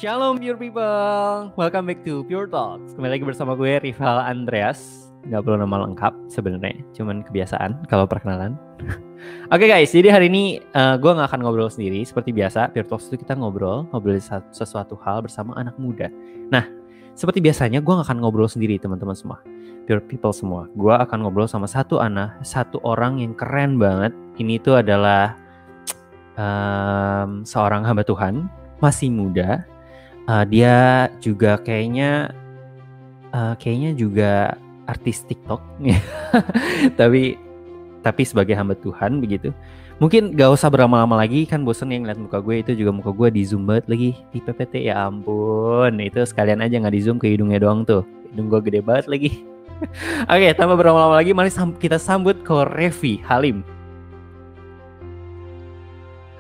Shalom Pure People, welcome back to Pure Talks. Kembali lagi bersama gue Rival Andreas. Gak perlu nama lengkap sebenarnya, cuman kebiasaan kalau perkenalan. Oke guys, jadi hari ini gue gak akan ngobrol sendiri. Seperti biasa, Pure Talks itu kita ngobrol sesuatu hal bersama anak muda. Nah, seperti biasanya gue gak akan ngobrol sendiri teman-teman semua, Pure People semua. Gue akan ngobrol sama satu orang yang keren banget. Ini tuh adalah seorang hamba Tuhan, masih muda. Dia juga kayaknya juga artis TikTok, tapi sebagai hamba Tuhan begitu. Mungkin gak usah berlama-lama lagi, kan bosen yang ngeliat muka gue. Itu juga muka gue di zoom banget lagi di PPT, ya ampun. Itu sekalian aja nggak di zoom ke hidungnya doang tuh, hidung gue gede banget lagi. Oke, tanpa berlama-lama lagi, mari kita sambut Ko Revi Halim.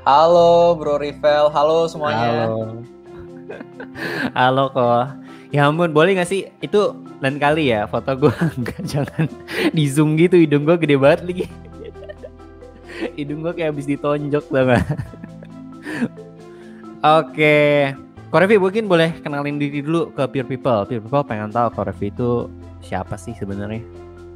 Halo Bro Rivel, halo semuanya. Halo kok. Ya ampun, boleh gak sih itu lain kali ya foto gue enggak, jangan di zoom gitu, hidung gue gede banget lagi. Hidung gue kayak habis ditonjok tau gak? Oke, Ko Revi mungkin boleh kenalin diri dulu ke Pure People. Pure People pengen tahu Ko Revi itu siapa sih sebenarnya?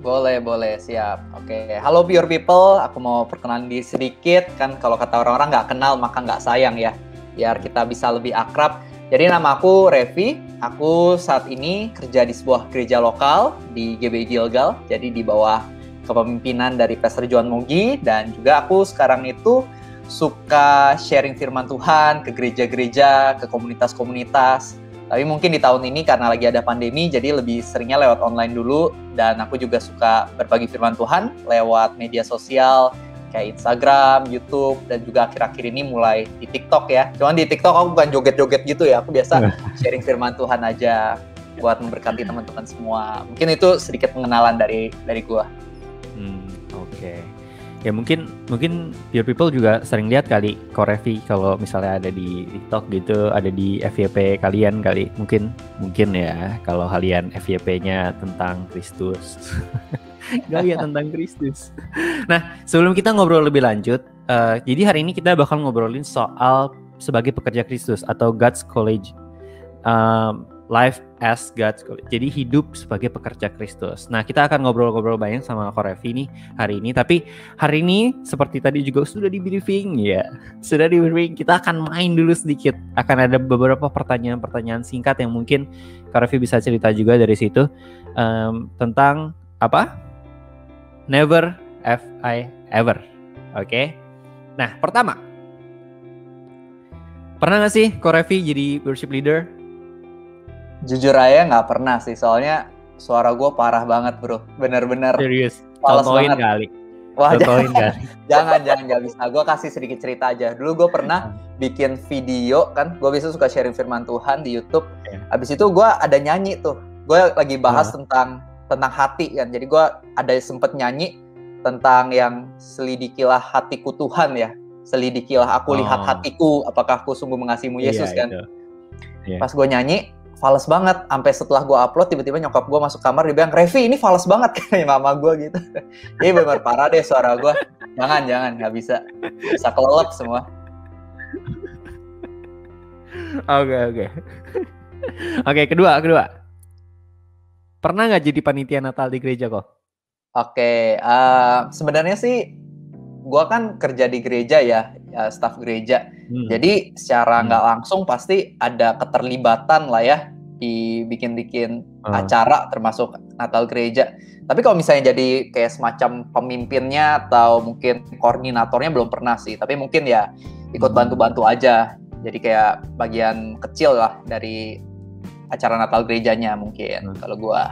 Boleh, siap. Oke, halo Pure People, aku mau perkenalan diri sedikit. Kan kalau kata orang-orang nggak kenal maka nggak sayang ya. Biar kita bisa lebih akrab. Jadi nama aku Revi, aku saat ini kerja di sebuah gereja lokal di GBI Gilgal, jadi di bawah kepemimpinan dari Pastor John Mogi, dan juga aku sekarang itu suka sharing firman Tuhan ke gereja-gereja, ke komunitas-komunitas. Tapi mungkin di tahun ini karena lagi ada pandemi, jadi lebih seringnya lewat online dulu, dan aku juga suka berbagi firman Tuhan lewat media sosial, kayak Instagram, YouTube, dan juga akhir-akhir ini mulai di TikTok ya. Cuman di TikTok aku bukan joget-joget gitu ya, aku biasa sharing firman Tuhan aja buat memberkati teman-teman semua. Mungkin itu sedikit pengenalan dari gua. Oke. Ya mungkin Pure People juga sering lihat kali Ko Revi kalau misalnya ada di TikTok gitu, ada di FYP kalian kali. Mungkin ya kalau kalian FYP-nya tentang Kristus. Gaya tentang Kristus. Nah, sebelum kita ngobrol lebih lanjut, jadi hari ini kita bakal ngobrolin soal sebagai pekerja Kristus atau God's College, life as God's College. Jadi hidup sebagai pekerja Kristus. Nah, kita akan ngobrol-ngobrol banyak sama Ko Revi nih hari ini. Tapi hari ini seperti tadi juga sudah di briefing ya. Sudah di briefing, kita akan main dulu sedikit. Akan ada beberapa pertanyaan singkat yang mungkin Ko Revi bisa cerita juga dari situ tentang apa? Never have I ever. Oke. Nah, pertama, pernah gak sih Ko Revi jadi worship leader? Jujur aja nggak pernah sih, soalnya suara gue parah banget bro, bener-bener serius. males Contohin banget. Kali. Wah, Contohin kali. jangan nggak bisa. Gue kasih sedikit cerita aja. Dulu gue pernah bikin video kan, gue biasa suka sharing firman Tuhan di YouTube. Abis itu gue ada nyanyi tuh, gue lagi bahas tentang hati kan. Jadi gue ada sempet nyanyi tentang yang selidikilah hatiku Tuhan ya, selidikilah aku lihat hatiku, apakah aku sungguh mengasihimu Yesus kan. Pas gue nyanyi fals banget, sampai setelah gue upload tiba-tiba nyokap gue masuk kamar, dia bilang, Revi ini fals banget kayak mama gue gitu. Jadi benar parah deh suara gue. Jangan nggak bisa kelelep semua. Oke, kedua. Pernah nggak jadi panitia Natal di gereja kok? Oke, sebenarnya sih gue kan kerja di gereja ya, staf gereja. Jadi secara nggak langsung pasti ada keterlibatan lah ya di bikin acara termasuk Natal gereja. Tapi kalau misalnya jadi kayak semacam pemimpinnya atau mungkin koordinatornya belum pernah sih. Tapi mungkin ya ikut bantu-bantu aja. Jadi kayak bagian kecil lah dari acara Natal gerejanya mungkin kalau gue.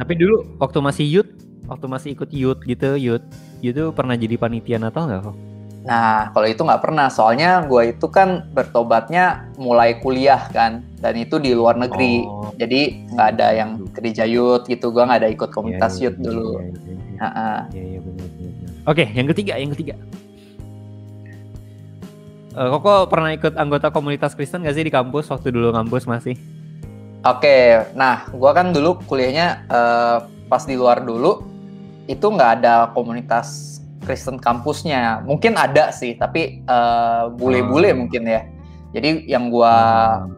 Tapi dulu waktu masih ikut youth gitu pernah jadi panitia Natal nggak kok? Nah, kalau itu nggak pernah, soalnya gue itu kan bertobatnya mulai kuliah kan, dan itu di luar negeri, jadi nggak ada yang gereja youth gitu, gue nggak ada ikut komunitas youth dulu. Iya benar. Oke, yang ketiga. Koko pernah ikut anggota komunitas Kristen nggak sih di kampus waktu dulu kampus masih? Oke, nah gue kan dulu kuliahnya pas di luar dulu, itu nggak ada komunitas Kristen kampusnya. Mungkin ada sih, tapi bule-bule mungkin ya. Jadi yang gue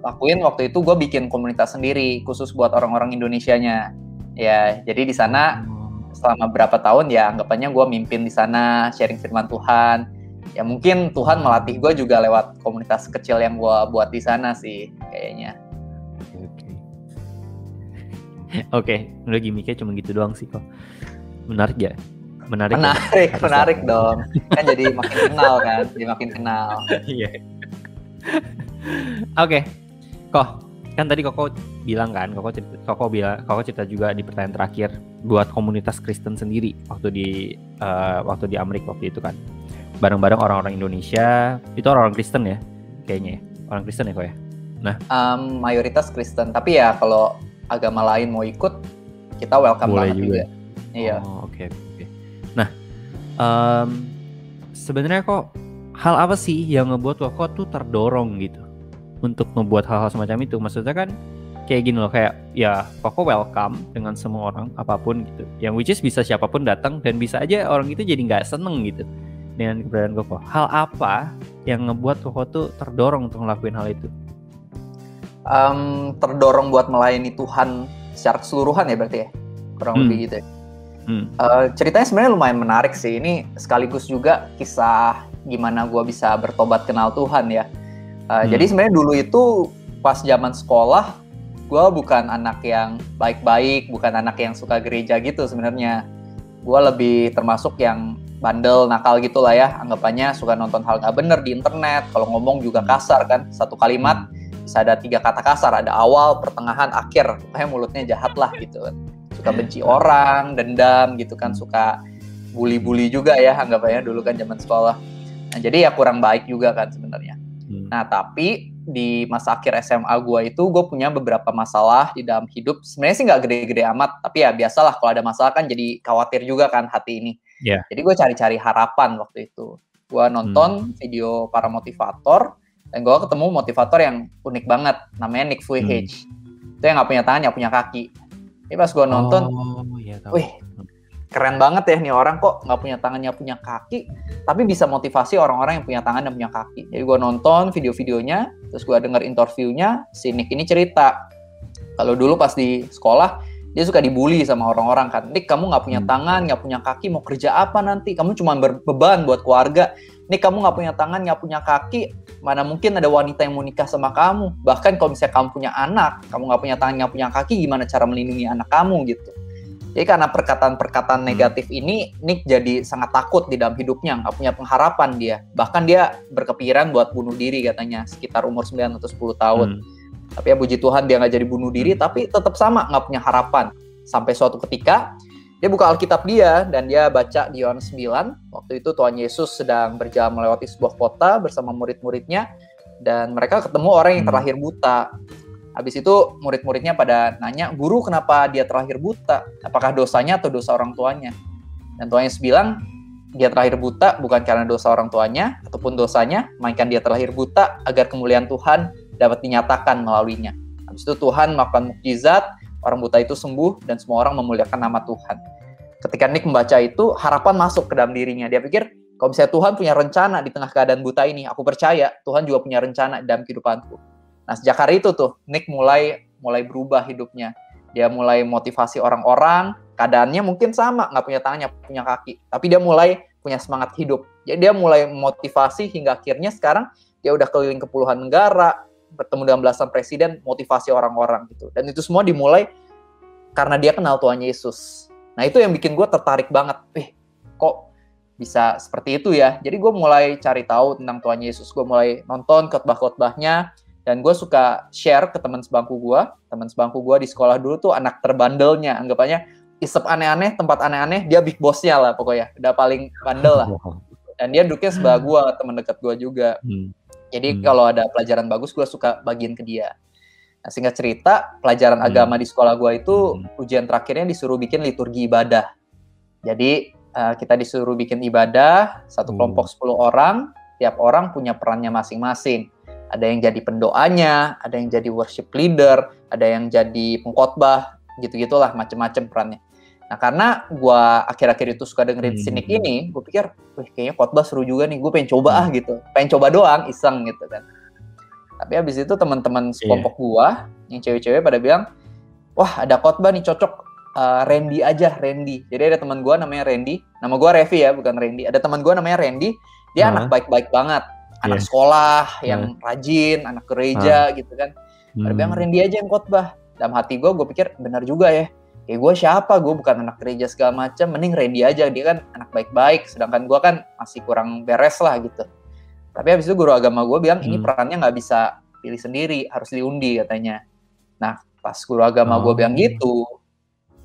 lakuin waktu itu gue bikin komunitas sendiri khusus buat orang-orang Indonesianya. Ya, jadi di sana selama berapa tahun ya anggapannya gue mimpin di sana, sharing firman Tuhan. Ya mungkin Tuhan melatih gue juga lewat komunitas kecil yang gue buat di sana sih kayaknya. Oke, udah gimmicknya cuma gitu doang sih kok. Menarik ya? Menarik dong. Kan jadi makin kenal kan, jadi makin kenal. Iya. Oke, kok kan tadi Koko bilang kan, Koko cerita juga di pertanyaan terakhir buat komunitas Kristen sendiri waktu di Amerika waktu itu kan, bareng-bareng orang-orang Indonesia, itu orang-orang Kristen ya, kayaknya ya, orang Kristen ya kok ya. Nah, mayoritas Kristen, tapi ya kalau agama lain mau ikut, kita welcome banget juga. Iya. Oke. Nah, sebenarnya kok hal apa sih yang ngebuat Koko tuh terdorong gitu untuk membuat hal-hal semacam itu? Maksudnya kan kayak gini loh, kayak ya Koko welcome dengan semua orang apapun gitu, yang which is bisa siapapun datang dan bisa aja orang itu jadi nggak seneng gitu dengan keberadaan Koko. Hal apa yang ngebuat Koko tuh terdorong untuk ngelakuin hal itu? Terdorong buat melayani Tuhan secara keseluruhan ya berarti ya, kurang lebih gitu ya. Ceritanya sebenarnya lumayan menarik sih. Ini sekaligus juga kisah gimana gue bisa bertobat kenal Tuhan ya. Jadi sebenarnya dulu itu pas zaman sekolah, gue bukan anak yang baik-baik, bukan anak yang suka gereja gitu sebenarnya. Gue lebih termasuk yang bandel, nakal gitu lah ya. Anggapannya suka nonton hal gak bener di internet. Kalau ngomong juga kasar kan. Satu kalimat bisa ada 3 kata kasar. Ada awal, pertengahan, akhir. Pokoknya mulutnya jahat lah gitu kan. Suka benci orang, dendam gitu kan. Suka bully-bully juga ya anggapannya dulu kan zaman sekolah. Nah jadi ya kurang baik juga kan sebenarnya. Nah tapi di masa akhir SMA gue itu gue punya beberapa masalah di dalam hidup. Sebenarnya sih nggak gede-gede amat, tapi ya biasalah kalau ada masalah kan jadi khawatir juga kan hati ini. Yeah. Jadi gue cari-cari harapan waktu itu. Gue nonton video para motivator dan gue ketemu motivator yang unik banget, namanya Nick Vujicic. Itu yang nggak punya tangan, nggak punya kaki. Jadi pas gue nonton, wih keren banget ya nih orang, kok nggak punya tangan, nggak punya kaki, tapi bisa motivasi orang-orang yang punya tangan dan punya kaki. Jadi gue nonton video-videonya, terus gue denger interviewnya, si Nick ini cerita, kalau dulu pas di sekolah, dia suka dibully sama orang-orang kan, Nick kamu nggak punya tangan, nggak punya kaki, mau kerja apa nanti? Kamu cuma berbeban buat keluarga. Nick kamu nggak punya tangan, nggak punya kaki, mana mungkin ada wanita yang mau nikah sama kamu? Bahkan kalau misalnya kamu punya anak, kamu nggak punya tangan, nggak punya kaki, gimana cara melindungi anak kamu gitu? Jadi karena perkataan-perkataan negatif ini, Nick jadi sangat takut di dalam hidupnya, nggak punya pengharapan dia. Bahkan dia berkepikiran buat bunuh diri katanya, sekitar umur 9 atau 10 tahun. Tapi ya puji Tuhan dia nggak jadi bunuh diri, tapi tetap sama nggak punya harapan. Sampai suatu ketika, dia buka Alkitab dia, dan dia baca di Yohanes 9, waktu itu Tuhan Yesus sedang berjalan melewati sebuah kota bersama murid-muridnya, dan mereka ketemu orang yang terlahir buta. Habis itu murid-muridnya pada nanya, guru kenapa dia terlahir buta? Apakah dosanya atau dosa orang tuanya? Dan Tuhan Yesus bilang, dia terlahir buta bukan karena dosa orang tuanya ataupun dosanya, melainkan dia terlahir buta agar kemuliaan Tuhan dapat dinyatakan melaluinya. Habis itu Tuhan melakukan mukjizat, orang buta itu sembuh dan semua orang memuliakan nama Tuhan. Ketika Nick membaca itu, harapan masuk ke dalam dirinya. Dia pikir, kalau misalnya Tuhan punya rencana di tengah keadaan buta ini, aku percaya Tuhan juga punya rencana dalam kehidupanku. Nah, sejak hari itu tuh, Nick mulai berubah hidupnya. Dia mulai motivasi orang-orang, keadaannya mungkin sama, nggak punya tangan, nggak punya kaki. Tapi dia mulai punya semangat hidup. Jadi dia mulai motivasi hingga akhirnya sekarang dia udah keliling ke puluhan negara, bertemu dengan belasan presiden, motivasi orang-orang gitu. Dan itu semua dimulai karena dia kenal Tuhan Yesus. Nah, itu yang bikin gue tertarik banget. Kok bisa seperti itu ya? Jadi gue mulai cari tahu tentang Tuhan Yesus. Gue mulai nonton khotbah-khotbahnya. Dan gue suka share ke teman sebangku gue di sekolah dulu tuh anak terbandelnya, anggapannya isep aneh-aneh, tempat aneh-aneh, dia big boss-nya lah pokoknya, udah paling bandel lah. Dan dia duduknya sebelah gue, teman dekat gue juga. Jadi kalau ada pelajaran bagus, gue suka bagiin ke dia. Nah, singkat cerita, pelajaran agama di sekolah gue itu, ujian terakhirnya disuruh bikin liturgi ibadah. Jadi kita disuruh bikin ibadah, satu kelompok 10 orang, tiap orang punya perannya masing-masing. Ada yang jadi pendoanya, ada yang jadi worship leader, ada yang jadi pengkhotbah, gitu-gitulah macam-macam perannya. Nah karena gue akhir-akhir itu suka dengerin si Nick ini, gue pikir, kayaknya khotbah seru juga nih, gue pengen coba gitu, pengen coba doang, iseng gitu kan. Tapi habis itu teman-teman sekelompok gua yang cewek-cewek pada bilang, wah ada khotbah nih cocok, Randy aja, Randy. Jadi ada teman gua namanya Randy, nama gua Revi ya, bukan Randy. Ada teman gua namanya Randy, dia anak baik-baik banget, anak sekolah yang rajin, anak gereja gitu kan. Pada bilang Randy aja yang khotbah. Dalam hati gua pikir benar juga ya. Gue siapa? Gue bukan anak gereja segala macam, mending Randy aja, dia kan anak baik-baik, sedangkan gue kan masih kurang beres lah gitu. Tapi habis itu guru agama gue bilang, ini perannya nggak bisa pilih sendiri, harus diundi katanya. Nah, pas guru agama gue bilang gitu,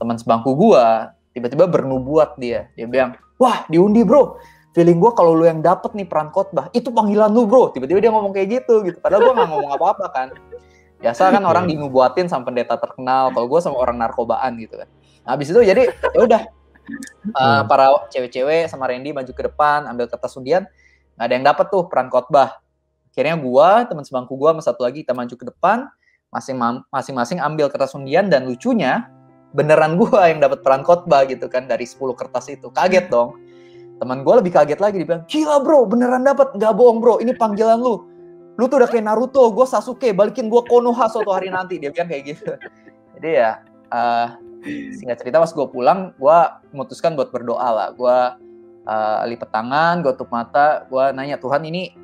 teman sebangku gue tiba-tiba bernubuat dia bilang, wah diundi bro, feeling gue kalau lu yang dapet nih peran khotbah, itu panggilan lu bro. Tiba-tiba dia ngomong kayak gitu. Padahal gue nggak ngomong apa-apa kan. Biasa kan orang dinubuatin sama pendeta terkenal, kalau gue sama orang narkobaan gitu kan. Nah, habis itu jadi ya udah para cewek-cewek sama Randy maju ke depan, ambil kertas undian, nggak ada yang dapat tuh peran khotbah. Akhirnya gue, teman sebangku gue sama satu lagi kita maju ke depan, masing-masing ambil kertas undian, dan lucunya beneran gue yang dapat peran khotbah gitu kan dari 10 kertas itu. Kaget dong. Teman gue lebih kaget lagi, dia bilang, gila bro, beneran dapat, nggak bohong bro, ini panggilan lu. Lu tuh udah kayak Naruto, gue Sasuke, balikin gue Konoha suatu hari nanti. Dia bilang kayak gitu. Jadi ya, singkat cerita pas gue pulang, gue memutuskan buat berdoa lah. Gue lipat tangan, gue tutup mata, gue nanya, Tuhan ini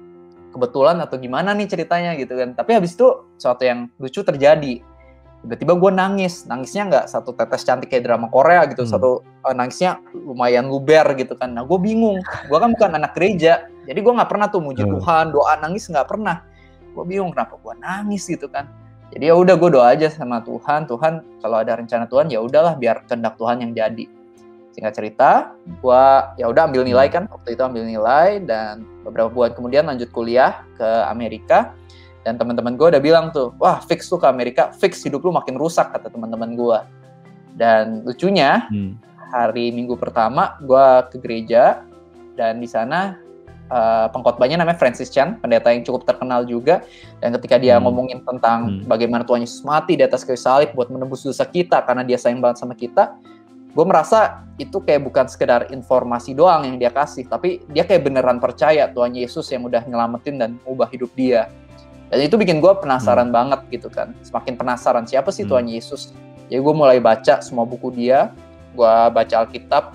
kebetulan atau gimana nih ceritanya gitu kan. Tapi habis itu sesuatu yang lucu terjadi. Tiba-tiba gue nangisnya nggak satu tetes cantik kayak drama Korea gitu, nangisnya lumayan luber gitu kan. Nah gue bingung, gue kan bukan anak gereja, jadi gue nggak pernah tuh muji Tuhan, doa nangis nggak pernah. Gue bingung kenapa gue nangis gitu kan. Jadi ya udah gue doa aja sama Tuhan kalau ada rencana Tuhan ya udahlah, biar kehendak Tuhan yang jadi. Singkat cerita, gue ya udah ambil nilai kan, waktu itu ambil nilai, dan beberapa bulan kemudian lanjut kuliah ke Amerika. Dan teman-teman gue udah bilang tuh, wah fix tuh ke Amerika, fix hidup lu makin rusak, kata teman-teman gue. Dan lucunya, hari Minggu pertama gue ke gereja, dan di sana pengkhotbahnya namanya Francis Chan, pendeta yang cukup terkenal juga. Dan ketika dia ngomongin tentang bagaimana Tuhan Yesus mati di atas kayu salib buat menebus dosa kita, karena dia sayang banget sama kita, gue merasa itu kayak bukan sekedar informasi doang yang dia kasih, tapi dia kayak beneran percaya Tuhan Yesus yang udah nyelamatin dan ubah hidup dia. Dan itu bikin gue penasaran banget gitu kan. Semakin penasaran siapa sih Tuhan Yesus. Jadi gue mulai baca semua buku dia. Gue baca Alkitab.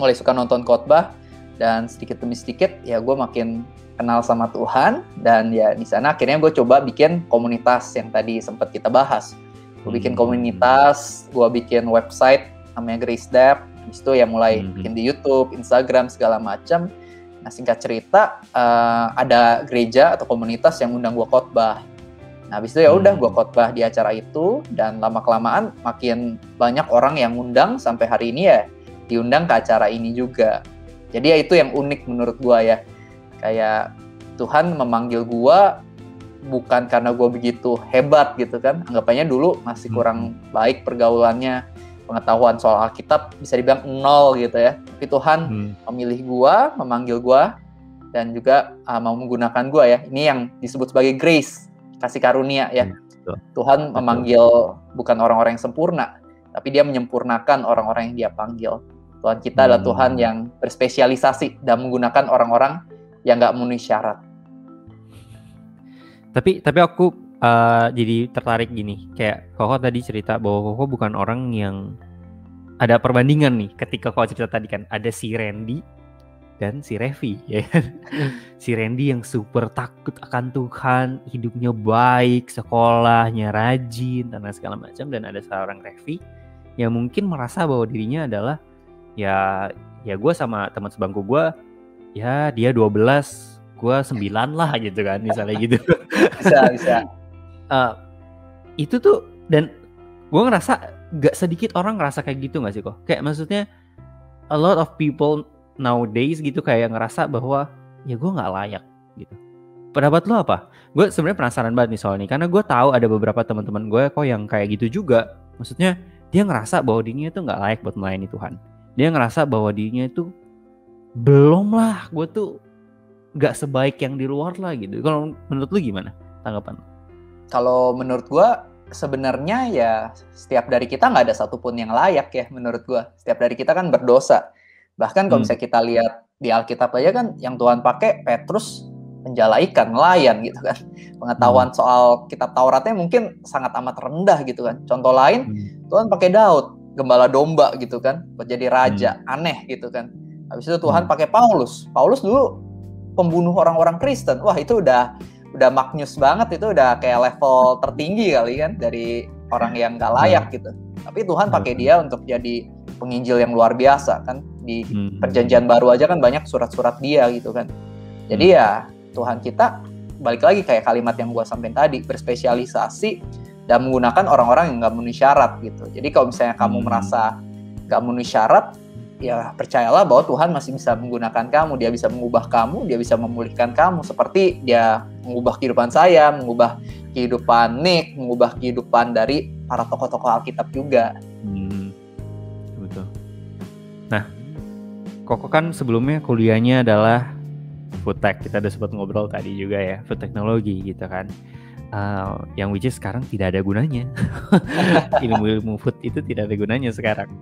Mulai suka nonton khotbah. Dan sedikit demi sedikit ya gue makin kenal sama Tuhan. Dan ya di sana akhirnya gue coba bikin komunitas yang tadi sempat kita bahas. Gue bikin komunitas. Gue bikin website namanya Grace Dep. Habis itu ya mulai bikin di YouTube, Instagram, segala macam. Nah singkat cerita, ada gereja atau komunitas yang undang gue khotbah. Nah habis itu ya udah gue khotbah di acara itu, dan lama-kelamaan makin banyak orang yang undang, sampai hari ini ya diundang ke acara ini juga. Jadi ya itu yang unik menurut gue ya. Kayak Tuhan memanggil gue bukan karena gue begitu hebat gitu kan. Anggapannya dulu masih kurang baik pergaulannya, pengetahuan soal Alkitab bisa dibilang 0 gitu ya. Tapi Tuhan memilih gua, memanggil gua, dan juga mau menggunakan gua ya. Ini yang disebut sebagai grace, kasih karunia ya. Tuhan memanggil bukan orang-orang yang sempurna, tapi dia menyempurnakan orang-orang yang dia panggil. Tuhan kita adalah Tuhan yang berspesialisasi dan menggunakan orang-orang yang gak memenuhi syarat. Tapi aku jadi tertarik gini, kayak Koko tadi cerita bahwa Koko bukan orang yang ada perbandingan nih. Ketika Koko cerita tadi kan ada si Randy dan si Revi, ya kan? Si Randy yang super takut akan Tuhan, hidupnya baik, sekolahnya rajin, dan segala macam. Dan ada seorang Revi yang mungkin merasa bahwa dirinya adalah ya gue sama teman sebangku gue, ya dia 12, gue 9 lah gitu kan, misalnya gitu. Bisa. Itu tuh, dan gue ngerasa gak sedikit orang ngerasa kayak gitu gak sih kok? Kayak maksudnya a lot of people nowadays gitu kayak ngerasa bahwa ya gue gak layak gitu. Pendapat lo apa? Gue sebenarnya penasaran banget nih soal ini, karena gue tahu ada beberapa teman-teman gue kok yang kayak gitu juga. Maksudnya dia ngerasa bahwa dirinya itu gak layak buat melayani Tuhan. Dia ngerasa bahwa dirinya itu belum lah, gue tuh gak sebaik yang di luar lah gitu. Kalau menurut lu gimana tanggapan? Kalau menurut gue sebenarnya ya setiap dari kita nggak ada satupun yang layak ya menurut gue. Setiap dari kita kan berdosa. Bahkan kalau misalnya kita lihat di Alkitab aja kan yang Tuhan pakai Petrus menjala ikan, nelayan gitu kan. Pengetahuan soal kitab Tauratnya mungkin sangat amat rendah gitu kan. Contoh lain, Tuhan pakai Daud, gembala domba gitu kan, buat jadi raja, aneh gitu kan. Habis itu Tuhan pakai Paulus. Paulus dulu pembunuh orang-orang Kristen. Wah, itu udah maknyus banget, itu udah kayak level tertinggi kali kan dari orang yang gak layak gitu. Tapi Tuhan pakai dia untuk jadi penginjil yang luar biasa kan. Di Perjanjian Baru aja kan banyak surat-surat dia gitu kan. Jadi ya Tuhan kita balik lagi kayak kalimat yang gue sampaikan tadi, berspesialisasi dan menggunakan orang-orang yang gak memenuhi syarat gitu. Jadi kalau misalnya kamu merasa gak memenuhi syarat, ya percayalah bahwa Tuhan masih bisa menggunakan kamu. Dia bisa mengubah kamu, dia bisa memulihkan kamu. Seperti dia mengubah kehidupan saya, mengubah kehidupan Nick, mengubah kehidupan dari para tokoh-tokoh Alkitab juga. Betul. Nah, Koko kan sebelumnya kuliahnya adalah food tech. Kita udah sempat ngobrol tadi juga ya, food teknologi gitu kan. Yang which is sekarang tidak ada gunanya. Ilmu-ilmu food itu tidak ada gunanya sekarang.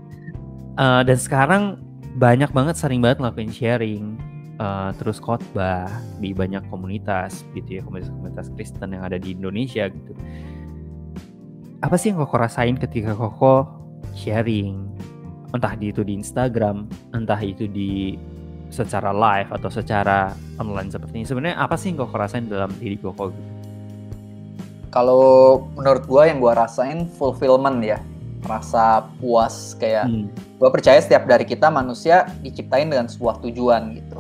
Dan sekarang banyak banget, sering banget ngelakuin sharing, terus khotbah di banyak komunitas gitu ya, komunitas Kristen yang ada di Indonesia gitu. Apa sih yang Koko rasain ketika Koko sharing, entah itu di Instagram, entah itu di secara live atau secara online seperti ini? Sebenarnya apa sih yang Koko rasain dalam diri Koko gitu? Kalau menurut gue yang gue rasain fulfillment ya, merasa puas kayak gue percaya setiap dari kita manusia diciptain dengan sebuah tujuan gitu.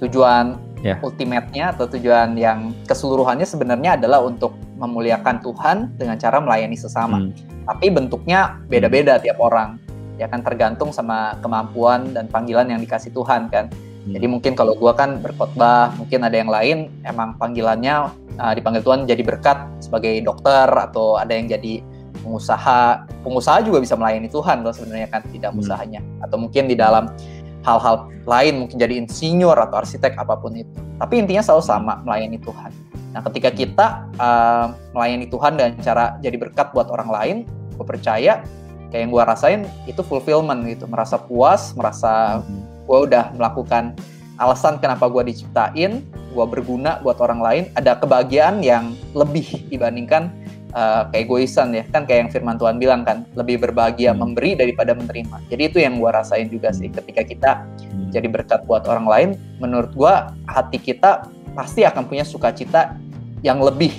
Tujuan ultimate-nya atau tujuan yang keseluruhannya sebenarnya adalah untuk memuliakan Tuhan dengan cara melayani sesama. Tapi bentuknya beda-beda tiap orang. Ya kan tergantung sama kemampuan dan panggilan yang dikasih Tuhan kan. Jadi mungkin kalau gue kan berkhotbah, mungkin ada yang lain emang panggilannya dipanggil Tuhan jadi berkat sebagai dokter, atau ada yang jadi pengusaha juga bisa melayani Tuhan loh sebenarnya kan, tidak usahanya. Atau mungkin di dalam hal-hal lain mungkin jadi insinyur atau arsitek, apapun itu. Tapi intinya selalu sama, melayani Tuhan. Nah ketika kita melayani Tuhan dengan cara jadi berkat buat orang lain, gue percaya kayak yang gue rasain itu fulfillment gitu, merasa puas, merasa gue udah melakukan alasan kenapa gue diciptain, gue berguna buat orang lain, ada kebahagiaan yang lebih dibandingkan keegoisan ya, kan kayak yang firman Tuhan bilang kan, lebih berbahagia memberi daripada menerima. Jadi itu yang gue rasain juga sih, ketika kita jadi berkat buat orang lain, menurut gue hati kita pasti akan punya sukacita yang lebih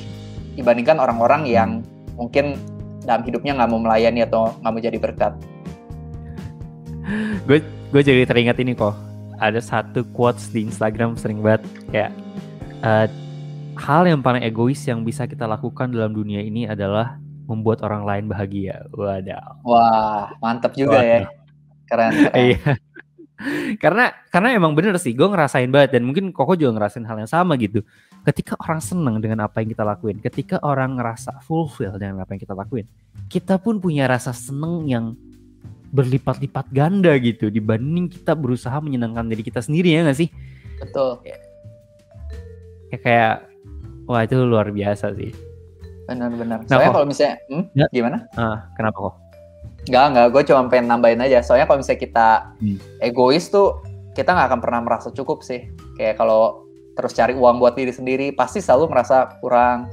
dibandingkan orang-orang yang mungkin dalam hidupnya nggak mau melayani atau nggak mau jadi berkat. Gue jadi teringat ini kok. Ada satu quotes di Instagram sering banget kayak hal yang paling egois yang bisa kita lakukan dalam dunia ini adalah membuat orang lain bahagia. Wadaw. Wah, mantap juga ya. Keren. Iya. Karena emang bener sih, gue ngerasain banget, dan mungkin Koko juga ngerasain hal yang sama gitu. Ketika orang senang dengan apa yang kita lakuin, ketika orang ngerasa fulfill dengan apa yang kita lakuin, kita pun punya rasa senang yang berlipat-lipat ganda gitu dibanding kita berusaha menyenangkan diri kita sendiri, ya nggak sih? Betul. Ya kayak, wah itu luar biasa sih. Benar-benar. Soalnya kalau misalnya, gimana? Kenapa kok? Enggak, gue cuma pengen nambahin aja. Soalnya kalau misalnya kita egois tuh, kita nggak akan pernah merasa cukup sih. Kayak kalau terus cari uang buat diri sendiri, pasti selalu merasa kurang.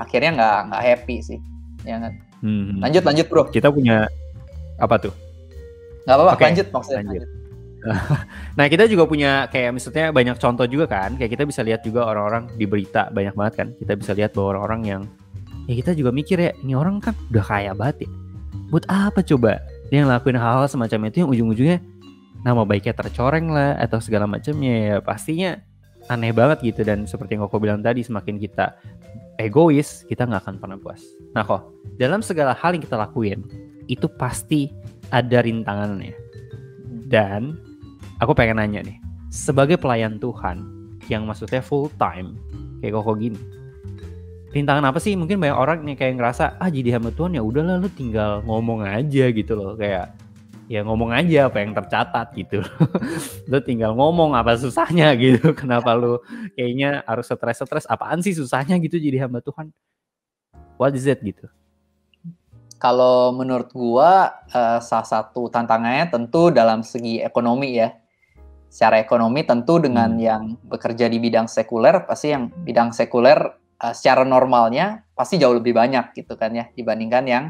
Akhirnya nggak happy sih. Ya kan? Lanjut bro. Kita punya apa tuh? Nggak apa-apa, lanjut maksudnya. Lanjut. Nah kita juga punya kayak misalnya banyak contoh juga kan. Kayak kita bisa lihat juga orang-orang di berita banyak banget kan. Kita bisa lihat bahwa orang-orang yang ya kita juga mikir ya, ini orang kan udah kaya banget ya. Buat apa coba dia ngelakuin hal-hal semacam itu yang ujung-ujungnya nama baiknya tercoreng lah atau segala macamnya, ya pastinya aneh banget gitu. Dan seperti yang Koko bilang tadi, semakin kita egois, kita nggak akan pernah puas. Nah kok, dalam segala hal yang kita lakuin, itu pasti ada rintangannya. Dan aku pengen nanya nih, sebagai pelayan Tuhan yang maksudnya full time kayak Koko gini, rintangan apa sih? Mungkin banyak orang yang kayak ngerasa jadi hamba Tuhan ya udahlah lu tinggal ngomong aja gitu loh, kayak ya ngomong aja apa yang tercatat gitu. Lu tinggal ngomong, apa susahnya gitu. Kenapa lu kayaknya harus stres, apaan sih susahnya gitu jadi hamba Tuhan? What is it gitu? Kalau menurut gua salah satu tantangannya tentu dalam segi ekonomi ya. secara ekonomi tentu dengan yang bekerja di bidang sekuler, pasti yang bidang sekuler secara normalnya pasti jauh lebih banyak gitu kan ya dibandingkan yang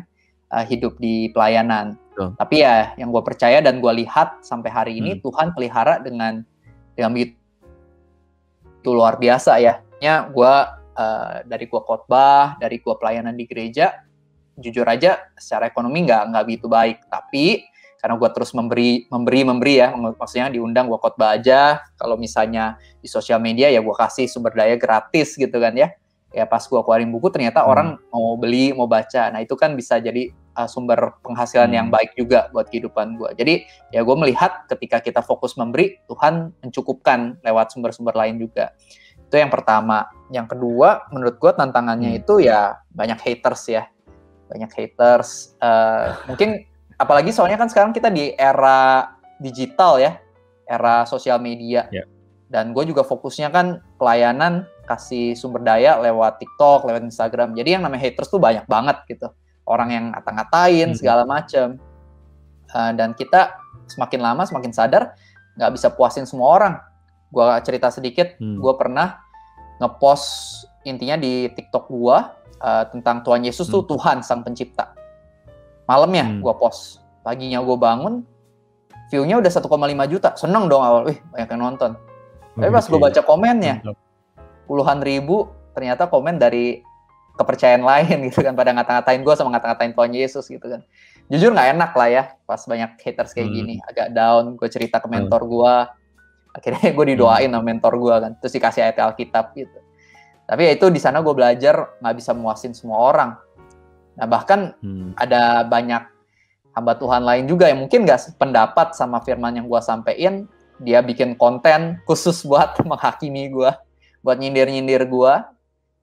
hidup di pelayanan. Tapi ya yang gue percaya dan gue lihat sampai hari ini Tuhan pelihara dengan begitu luar biasa ya. Gue dari gue khotbah, dari gue pelayanan di gereja, jujur aja secara ekonomi nggak begitu baik. Tapi karena gue terus memberi ya, maksudnya diundang gue khotbah aja. Kalau misalnya di sosial media ya gue kasih sumber daya gratis gitu kan ya. Ya pas gue keluarin buku ternyata orang mau beli, mau baca. Nah itu kan bisa jadi sumber penghasilan yang baik juga buat kehidupan gue. Jadi ya gue melihat ketika kita fokus memberi, Tuhan mencukupkan lewat sumber-sumber lain juga. Itu yang pertama. Yang kedua, menurut gue tantangannya itu ya banyak haters ya. Banyak haters. Mungkin apalagi soalnya kan sekarang kita di era digital ya, era sosial media. Yeah. Dan gue juga fokusnya kan pelayanan, kasih sumber daya lewat TikTok, lewat Instagram. Jadi yang namanya haters tuh banyak banget gitu. Orang yang ngata-ngatain segala macam. Dan kita semakin lama semakin sadar nggak bisa puasin semua orang. Gue cerita sedikit, gue pernah ngepost intinya di TikTok gue tentang Tuhan Yesus tuh Tuhan Sang Pencipta. Malamnya gue post, paginya gue bangun, view-nya udah 1,5 juta, seneng dong awal, banyak yang nonton. Tapi pas gue baca komennya, puluhan ribu ternyata komen dari kepercayaan lain gitu kan, pada ngata-ngatain gue sama ngata-ngatain Tuhan Yesus gitu kan. Jujur nggak enak lah ya, pas banyak haters kayak gini, agak down. Gue cerita ke mentor gue, akhirnya gue didoain sama mentor gue kan, terus dikasih ayat Alkitab gitu. Tapi ya itu di sana gue belajar nggak bisa muasin semua orang. Nah bahkan ada banyak hamba Tuhan lain juga yang mungkin nggak sependapat sama firman yang gue sampein, dia bikin konten khusus buat menghakimi gue, buat nyindir-nyindir gue,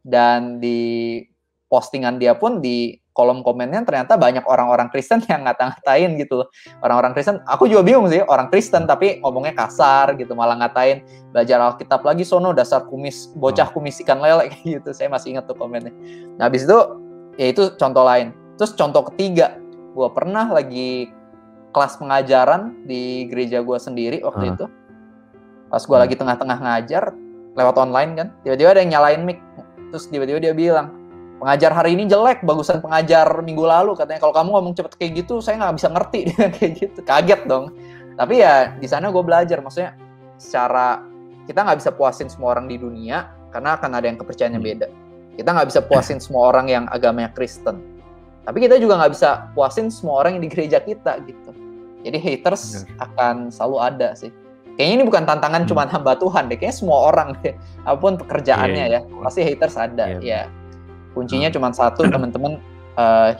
dan di postingan dia pun di kolom komennya ternyata banyak orang-orang Kristen yang ngata-ngatain gitu. Orang-orang Kristen, aku juga bingung sih, orang Kristen tapi ngomongnya kasar gitu, malah ngatain belajar Alkitab lagi sono, dasar kumis, bocah kumis ikan lele gitu. Saya masih ingat tuh komennya. Nah habis itu, ya itu contoh lain. Terus contoh ketiga, gue pernah lagi kelas pengajaran di gereja gue sendiri waktu itu. Pas gue lagi tengah-tengah ngajar, lewat online kan, tiba-tiba ada yang nyalain mic. Terus tiba-tiba dia bilang, pengajar hari ini jelek, bagusan pengajar minggu lalu. Katanya kalau kamu ngomong cepet kayak gitu, saya nggak bisa ngerti. Kayak gitu, kaget dong. Tapi ya di sana gue belajar, maksudnya secara kita nggak bisa puasin semua orang di dunia, karena akan ada yang kepercayaannya beda. Kita nggak bisa puasin semua orang yang agamanya Kristen. Tapi kita juga nggak bisa puasin semua orang yang di gereja kita gitu. Jadi haters akan selalu ada sih. Kayaknya ini bukan tantangan cuma hamba Tuhan deh. Kayaknya semua orang deh. Apapun pekerjaannya ya. Pasti haters ada. Ya. Kuncinya cuma satu, teman-teman.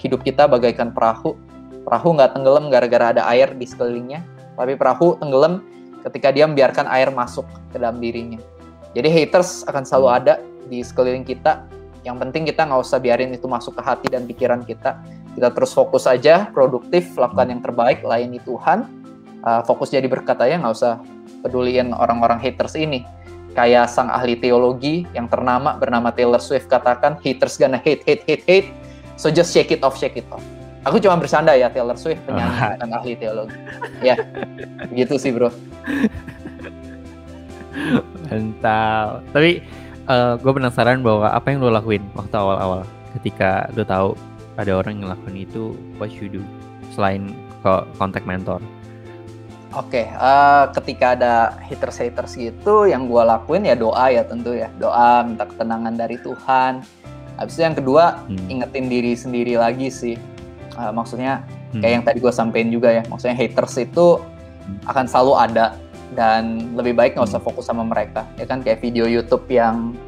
Hidup kita bagaikan perahu. Perahu nggak tenggelam gara-gara ada air di sekelilingnya. Tapi perahu tenggelam ketika dia membiarkan air masuk ke dalam dirinya. Jadi haters akan selalu ada di sekeliling kita. Yang penting kita nggak usah biarin itu masuk ke hati dan pikiran kita. Kita terus fokus aja, produktif, lakukan yang terbaik, layani Tuhan. Fokus jadi berkat aja, nggak usah peduliin orang-orang haters ini. Kayak sang ahli teologi yang ternama bernama Taylor Swift katakan, haters gonna hate, so just shake it off. Aku cuma bersanda ya, Taylor Swift penyanyi dan ahli teologi. Ya, begitu sih bro. Mantap. Tapi gue penasaran bahwa apa yang lo lakuin waktu awal-awal ketika lo tahu ada orang yang lakuin itu, what you do selain kontak mentor? Oke, ketika ada haters gitu, yang gue lakuin ya doa ya tentu ya, doa minta ketenangan dari Tuhan. Habis itu yang kedua ingetin diri sendiri lagi sih, maksudnya kayak yang tadi gue sampein juga ya, maksudnya haters itu akan selalu ada. Dan lebih baik nggak usah fokus sama mereka, ya kan, kayak video YouTube yang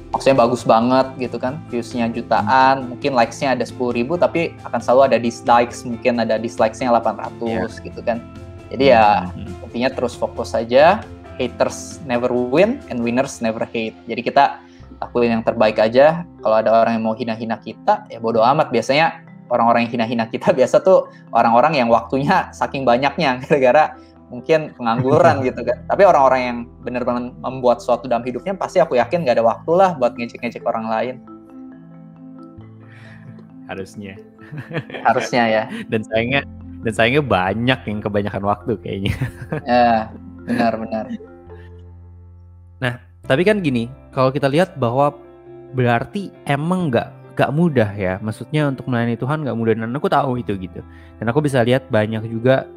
maksudnya bagus banget gitu kan, views-nya jutaan, mungkin likes-nya ada 10.000, tapi akan selalu ada dislikes, mungkin ada dislikes-nya 800 gitu kan. Jadi ya intinya terus fokus saja, haters never win and winners never hate. Jadi kita lakuin yang terbaik aja. Kalau ada orang yang mau hina-hina kita, ya bodo amat. Biasanya orang-orang yang hina-hina kita biasa tuh orang-orang yang waktunya saking banyaknya gara-gara mungkin pengangguran gitu kan. Tapi orang-orang yang benar-benar membuat sesuatu dalam hidupnya, pasti aku yakin gak ada waktu lah buat ngecek-ngecek orang lain. Harusnya ya. Dan sayangnya banyak yang kebanyakan waktu kayaknya. Ya, Benar-benar. Nah, tapi kan gini, kalau kita lihat bahwa berarti emang nggak mudah ya, maksudnya untuk melayani Tuhan nggak mudah, dan aku tahu itu gitu, dan aku bisa lihat banyak juga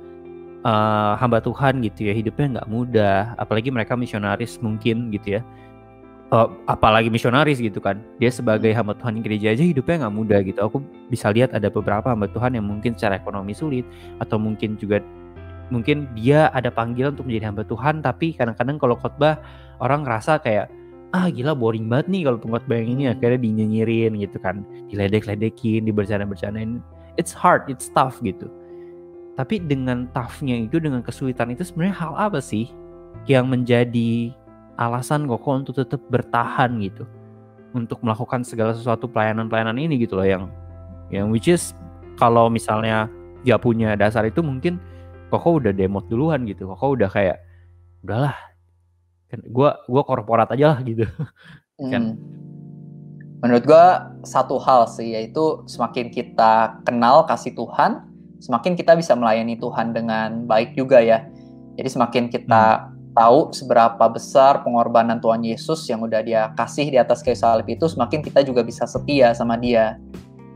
hamba Tuhan gitu ya, hidupnya nggak mudah, apalagi mereka misionaris mungkin gitu ya, apalagi misionaris gitu kan, dia sebagai hamba Tuhan di gereja aja hidupnya nggak mudah gitu. Aku bisa lihat ada beberapa hamba Tuhan yang mungkin secara ekonomi sulit, atau mungkin dia ada panggilan untuk menjadi hamba Tuhan, tapi kadang-kadang kalau khotbah orang ngerasa kayak gila boring banget nih kalau pengkhotbah yang ini, akhirnya dinyinyirin gitu kan, diledek-ledekin, dibercanda-bercandain. It's hard, it's tough gitu. Tapi dengan toughnya itu, dengan kesulitan itu, sebenarnya hal apa sih yang menjadi alasan Koko untuk tetap bertahan gitu, untuk melakukan segala sesuatu pelayanan ini gitu loh, yang which is kalau misalnya dia punya dasar itu, mungkin Koko udah demot duluan gitu. Koko udah kayak udahlah, kan gua korporat aja lah gitu. Kan. Menurut gue satu hal sih, yaitu semakin kita kenal kasih Tuhan, semakin kita bisa melayani Tuhan dengan baik juga ya. Jadi semakin kita tahu seberapa besar pengorbanan Tuhan Yesus yang udah dia kasih di atas kayu salib itu, semakin kita juga bisa setia sama dia.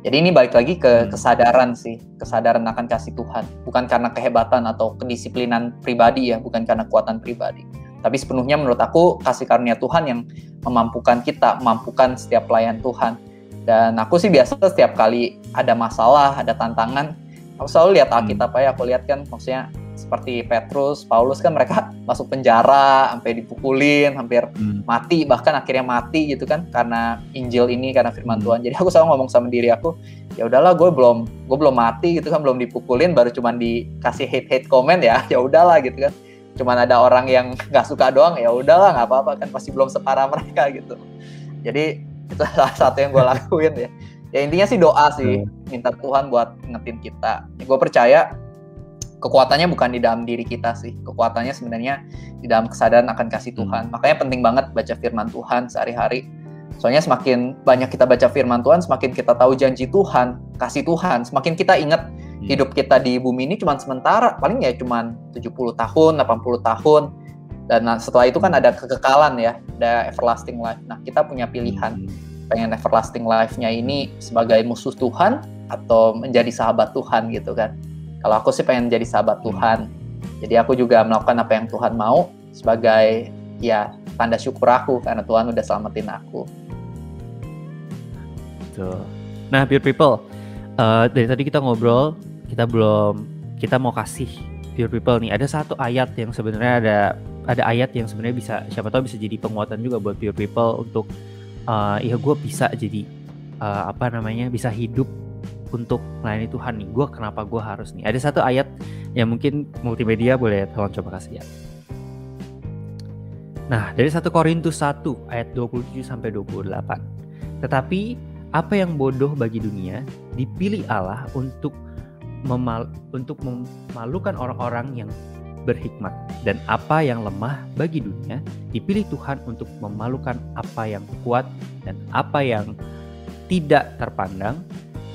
Jadi ini balik lagi ke kesadaran sih, kesadaran akan kasih Tuhan. Bukan karena kehebatan atau kedisiplinan pribadi ya, bukan karena kekuatan pribadi. Tapi sepenuhnya menurut aku kasih karunia Tuhan yang memampukan kita, memampukan setiap pelayan Tuhan. Dan aku sih biasa setiap kali ada masalah, ada tantangan, aku selalu lihat Alkitab ya. Aku lihat kan, maksudnya seperti Petrus, Paulus kan mereka masuk penjara, sampai dipukulin, hampir mati, bahkan akhirnya mati gitu kan, karena Injil ini, karena firman Tuhan. Jadi aku selalu ngomong sama diri aku, ya udahlah, gue belum mati gitu kan, belum dipukulin, baru cuman dikasih hate comment ya udahlah gitu kan. Cuman ada orang yang nggak suka doang, ya udahlah, nggak apa-apa kan, masih belum separah mereka gitu. Jadi itu salah satu yang gue lakuin ya. Ya intinya sih doa sih, minta Tuhan buat ngetin kita. Ya, gue percaya kekuatannya bukan di dalam diri kita sih, kekuatannya sebenarnya di dalam kesadaran akan kasih Tuhan. Makanya penting banget baca firman Tuhan sehari-hari. Soalnya semakin banyak kita baca firman Tuhan, semakin kita tahu janji Tuhan, kasih Tuhan, semakin kita ingat hidup kita di bumi ini cuma sementara, paling ya cuma 70 tahun, 80 tahun. Dan setelah itu kan ada kekekalan ya, ada everlasting life. Nah, kita punya pilihan, pengen everlasting life-nya ini sebagai musuh Tuhan atau menjadi sahabat Tuhan gitu kan. Kalau aku sih pengen jadi sahabat Tuhan. Jadi aku juga melakukan apa yang Tuhan mau sebagai ya tanda syukur aku karena Tuhan udah selamatin aku. Tuh. Nah, Pure People, dari tadi kita ngobrol, kita mau kasih Pure People nih, ada satu ayat yang sebenarnya ada ayat yang sebenarnya bisa, siapa tahu bisa jadi penguatan juga buat Pure People untuk ya gue bisa jadi bisa hidup untuk melayani Tuhan nih. Kenapa gue harus nih? Ada satu ayat yang mungkin multimedia boleh tolong coba kasih ya. Nah, dari 1 Korintus 1 ayat 27 sampai 28. Tetapi apa yang bodoh bagi dunia dipilih Allah untuk memalukan orang-orang yang berhikmat, dan apa yang lemah bagi dunia dipilih Tuhan untuk memalukan apa yang kuat, dan apa yang tidak terpandang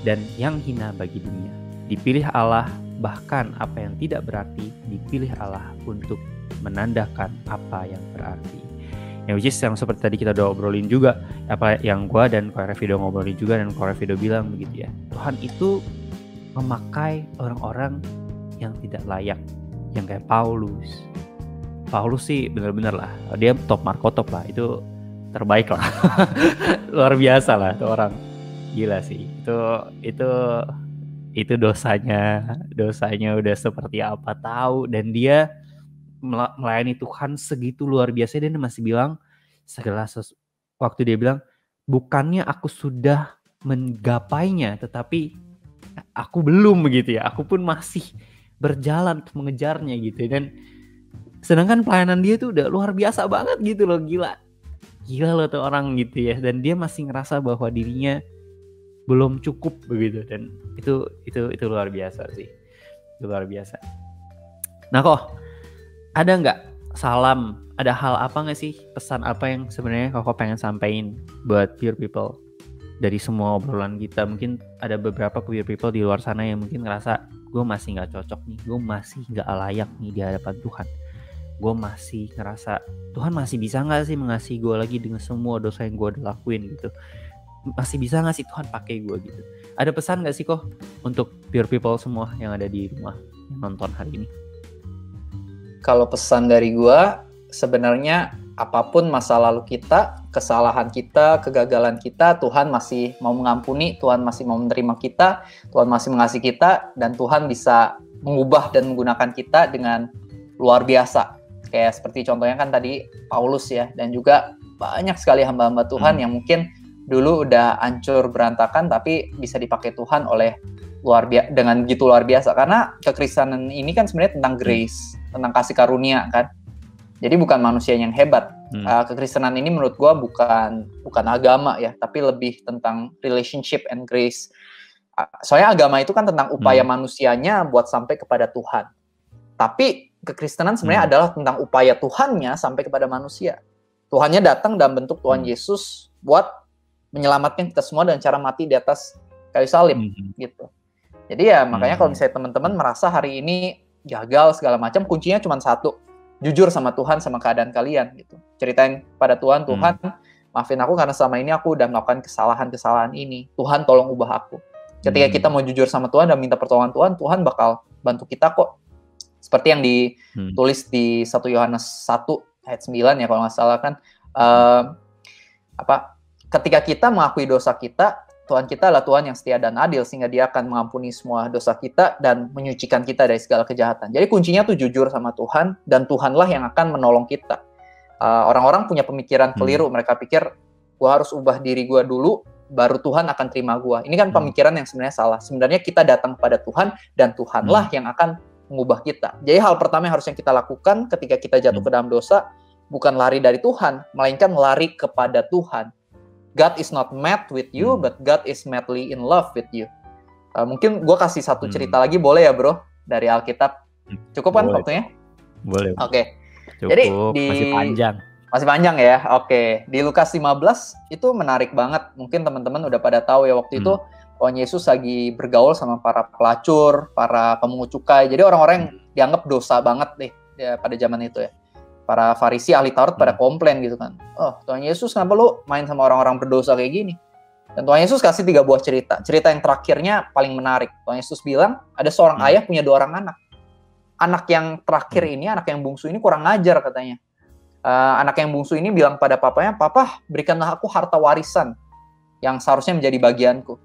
dan yang hina bagi dunia dipilih Allah, bahkan apa yang tidak berarti dipilih Allah untuk menandakan apa yang berarti. Yang which is yang seperti tadi kita udah obrolin juga, apa yang gua dan Ko Revi udah ngobrolin juga, dan Ko Revi udah bilang begitu ya, Tuhan itu memakai orang-orang yang tidak layak, yang kayak Paulus sih bener-bener lah, dia top markotop lah, itu terbaik lah. Luar biasa lah tuh orang, gila sih. Itu dosanya udah seperti apa tahu, dan dia melayani Tuhan segitu luar biasa, dan dia masih bilang waktu dia bilang, bukannya aku sudah menggapainya, tetapi aku belum begitu ya, aku pun masih berjalan mengejarnya gitu. Dan sedangkan pelayanan dia tuh udah luar biasa banget gitu loh, gila loh tuh orang gitu ya, dan dia masih ngerasa bahwa dirinya belum cukup begitu. Dan itu luar biasa sih, itu luar biasa. Nah, kok ada nggak ada hal apa nggak sih, pesan apa yang sebenarnya Koko pengen sampaikan buat Pure People dari semua obrolan kita? Mungkin ada beberapa Pure People di luar sana yang mungkin ngerasa gue masih nggak cocok nih, gue masih nggak layak nih di hadapan Tuhan. gue masih ngerasa Tuhan masih bisa nggak sih mengasihi gue lagi dengan semua dosa yang gue udah lakuin gitu, masih bisa nggak sih Tuhan pakai gue gitu. Ada pesan nggak sih kok untuk pure people semua yang ada di rumah yang nonton hari ini? Kalau pesan dari gue, sebenarnya apapun masa lalu kita, kesalahan kita, kegagalan kita, Tuhan masih mau mengampuni, Tuhan masih mau menerima kita, Tuhan masih mengasihi kita, dan Tuhan bisa mengubah dan menggunakan kita dengan luar biasa. Kayak seperti contohnya kan tadi Paulus ya, dan juga banyak sekali hamba-hamba Tuhan yang mungkin dulu udah hancur berantakan, tapi bisa dipakai Tuhan oleh dengan gitu luar biasa. Karena kekristenan ini kan sebenarnya tentang grace, tentang kasih karunia kan. Jadi bukan manusia yang hebat. Kekristenan ini menurut gue bukan agama ya, tapi lebih tentang relationship and grace. Soalnya agama itu kan tentang upaya manusianya buat sampai kepada Tuhan. Tapi kekristenan sebenarnya adalah tentang upaya Tuhannya sampai kepada manusia. Tuhannya datang dalam bentuk Tuhan Yesus buat menyelamatkan kita semua dengan cara mati di atas kayu salib gitu. Jadi ya makanya kalau misalnya teman-teman merasa hari ini gagal segala macam, kuncinya cuma satu. Jujur sama Tuhan, sama keadaan kalian gitu. Ceritain pada Tuhan, Tuhan maafin aku karena selama ini aku udah melakukan kesalahan-kesalahan ini. Tuhan tolong ubah aku. Ketika kita mau jujur sama Tuhan dan minta pertolongan Tuhan, Tuhan bakal bantu kita kok. Seperti yang ditulis di 1 Yohanes 1 ayat 9 ya kalau nggak salah kan. Ketika kita mengakui dosa kita, Tuhan kita adalah Tuhan yang setia dan adil, sehingga Dia akan mengampuni semua dosa kita dan menyucikan kita dari segala kejahatan. Jadi kuncinya tuh jujur sama Tuhan, dan Tuhanlah yang akan menolong kita. Orang-orang punya pemikiran keliru, mereka pikir, gue harus ubah diri gue dulu, baru Tuhan akan terima gue. Ini kan pemikiran yang sebenarnya salah. Sebenarnya kita datang kepada Tuhan, dan Tuhanlah yang akan mengubah kita. Jadi hal pertama yang harusnya kita lakukan ketika kita jatuh ke dalam dosa, bukan lari dari Tuhan, melainkan lari kepada Tuhan. God is not mad with you, but God is madly in love with you. Mungkin gue kasih satu cerita lagi, boleh ya bro? Dari Alkitab. Cukup kan waktunya? Boleh. Oke. Cukup, jadi masih panjang. Masih panjang ya? Oke. Di Lukas 15, itu menarik banget. Mungkin teman-teman udah pada tahu ya, waktu itu Tuhan Yesus lagi bergaul sama para pelacur, para pemungut cukai. Jadi orang-orang yang dianggap dosa banget nih ya, pada zaman itu ya. Para Farisi, ahli Taurat pada komplain gitu kan. Oh, Tuhan Yesus kenapa lu main sama orang-orang berdosa kayak gini? Dan Tuhan Yesus kasih 3 buah cerita. Cerita yang terakhirnya paling menarik. Tuhan Yesus bilang, ada seorang ayah punya 2 orang anak. Anak yang terakhir ini, anak yang bungsu ini kurang ngajar katanya. Anak yang bungsu ini bilang pada papanya, Papa, berikanlah aku harta warisan yang seharusnya menjadi bagianku.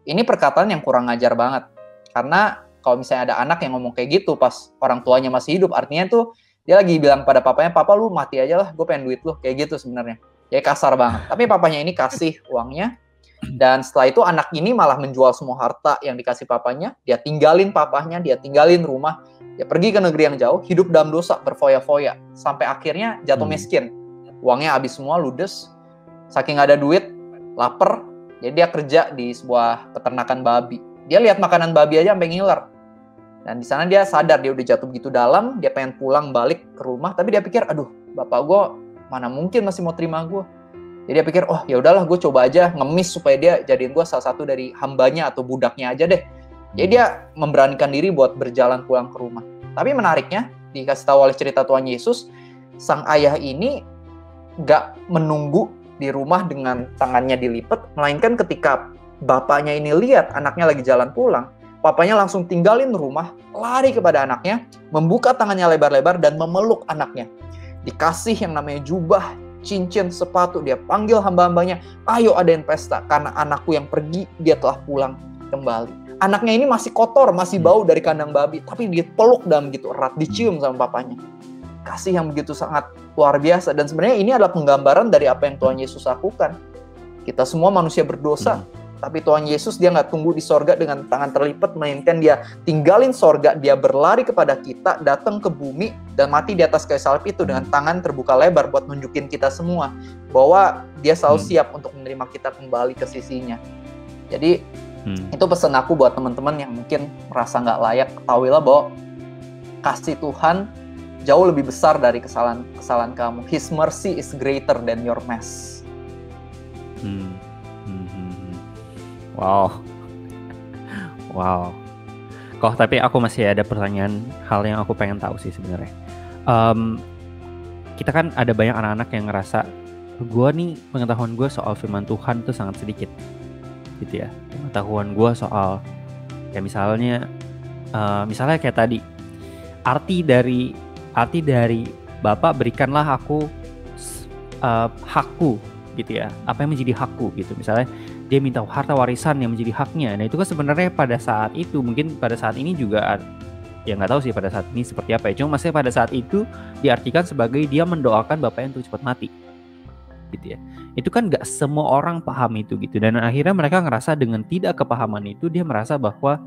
Ini perkataan yang kurang ngajar banget. Karena kalau misalnya ada anak yang ngomong kayak gitu pas orang tuanya masih hidup, artinya tuh dia lagi bilang pada papanya, Papa lu mati aja lah, gue pengen duit lu. Kayak gitu sebenarnya. Ya kasar banget. Tapi papanya ini kasih uangnya. Dan setelah itu anak ini malah menjual semua harta yang dikasih papanya. Dia tinggalin papanya, dia tinggalin rumah. Dia pergi ke negeri yang jauh, hidup dalam dosa, berfoya-foya. Sampai akhirnya jatuh miskin. Uangnya habis semua, ludes. Saking gak ada duit, lapar. Jadi dia kerja di sebuah peternakan babi. Dia lihat makanan babi aja sampai ngiler. Dan di sana dia sadar dia udah jatuh begitu dalam, dia pengen pulang balik ke rumah, tapi dia pikir, aduh, bapak gue mana mungkin masih mau terima gue. Jadi dia pikir, oh ya udahlah, gue coba aja ngemis supaya dia jadiin gue salah satu dari hambanya atau budaknya aja deh. Jadi dia memberanikan diri buat berjalan pulang ke rumah. Tapi menariknya, dikasih tahu oleh cerita Tuhan Yesus, sang ayah ini gak menunggu di rumah dengan tangannya dilipat, melainkan ketika bapaknya ini lihat anaknya lagi jalan pulang, papanya langsung tinggalin rumah, lari kepada anaknya, membuka tangannya lebar-lebar dan memeluk anaknya. Dikasih yang namanya jubah, cincin, sepatu, dia panggil hamba-hambanya, ayo adain pesta, karena anakku yang pergi, dia telah pulang kembali. Anaknya ini masih kotor, masih bau dari kandang babi, tapi dia peluk dalam gitu erat, dicium sama papanya. Kasih yang begitu sangat luar biasa, dan sebenarnya ini adalah penggambaran dari apa yang Tuhan Yesus lakukan. Kita semua manusia berdosa, tapi Tuhan Yesus dia nggak tunggu di sorga dengan tangan terlipat, melainkan dia tinggalin sorga, dia berlari kepada kita, datang ke bumi, dan mati di atas kayu salib itu dengan tangan terbuka lebar buat nunjukin kita semua bahwa dia selalu siap untuk menerima kita kembali ke sisinya. Jadi itu pesan aku buat teman-teman yang mungkin merasa nggak layak. Ketahuilah bahwa kasih Tuhan jauh lebih besar dari kesalahan kamu. His mercy is greater than your mess. Wow. Kok tapi aku masih ada pertanyaan, hal yang aku pengen tahu sih sebenarnya. kita kan ada banyak anak-anak yang ngerasa gue nih pengetahuan gue soal firman Tuhan tuh sangat sedikit gitu ya. Pengetahuan gue soal ya misalnya kayak tadi arti dari Bapak berikanlah aku hakku gitu ya, apa yang menjadi hakku gitu. Misalnya dia minta harta warisan yang menjadi haknya. Nah itu kan sebenarnya pada saat itu, mungkin pada saat ini juga ya nggak tahu sih pada saat ini seperti apa ya. Cuma maksudnya pada saat itu diartikan sebagai dia mendoakan bapaknya untuk cepat mati gitu ya. Itu kan nggak semua orang paham itu gitu. Dan akhirnya mereka ngerasa dengan tidak kepahaman itu dia merasa bahwa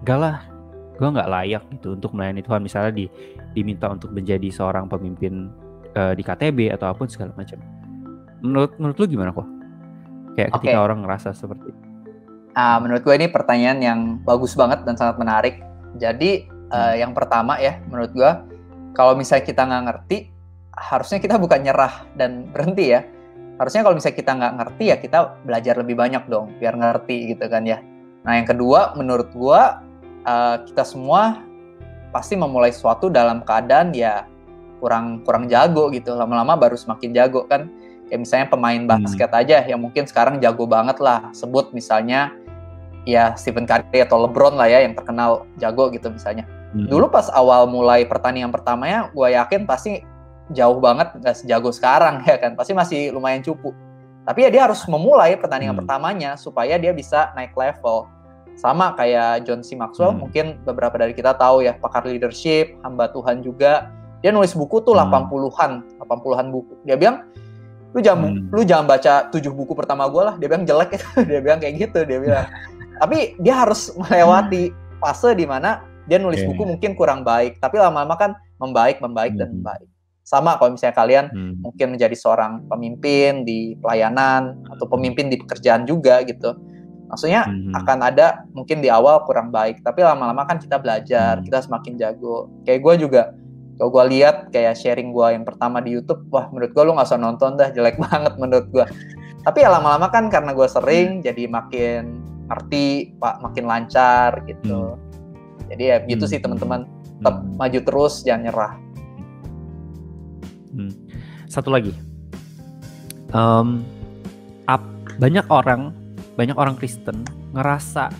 enggak lah, gue nggak layak gitu untuk melayani Tuhan. Misalnya diminta untuk menjadi seorang pemimpin di KTB atau apapun segala macam. Menurut lu gimana kok? Kayak ketika orang ngerasa seperti itu. Menurut gue ini pertanyaan yang bagus banget dan sangat menarik. Jadi yang pertama ya, menurut gue kalau misalnya kita nggak ngerti, harusnya kita bukan nyerah dan berhenti ya. Harusnya kalau misalnya kita nggak ngerti ya kita belajar lebih banyak dong, biar ngerti gitu kan ya. Nah yang kedua, menurut gue kita semua pasti memulai sesuatu dalam keadaan ya kurang jago gitu. Lama-lama baru semakin jago kan. Kayak misalnya pemain basket aja yang mungkin sekarang jago banget lah. Sebut misalnya ya Stephen Curry atau LeBron lah ya yang terkenal jago gitu misalnya. Dulu pas awal mulai pertandingan pertamanya, gue yakin pasti jauh banget nggak sejago sekarang ya kan. Pasti masih lumayan cupu. Tapi ya dia harus memulai pertandingan pertamanya supaya dia bisa naik level. Sama kayak John C. Maxwell, mungkin beberapa dari kita tahu ya, pakar leadership, hamba Tuhan juga. Dia nulis buku tuh 80-an buku. Dia bilang, lu jangan baca 7 buku pertama gue lah. Dia bilang jelek itu. Dia bilang kayak gitu. Dia bilang. Tapi dia harus melewati fase di mana dia nulis buku mungkin kurang baik. Tapi lama-lama kan membaik dan membaik. Sama kalau misalnya kalian mungkin menjadi seorang pemimpin di pelayanan atau pemimpin di pekerjaan juga gitu. Maksudnya akan ada mungkin di awal kurang baik. Tapi lama-lama kan kita belajar. Kita semakin jago. Kayak gue juga. Kalau gue lihat kayak sharing gue yang pertama di YouTube, wah menurut gue lu nggak usah nonton dah, jelek banget menurut gue. Tapi ya lama-lama kan karena gue sering, jadi makin ngerti, makin lancar gitu. Jadi ya gitu sih teman-teman, tetap maju terus, jangan nyerah. Satu lagi, banyak orang Kristen ngerasa,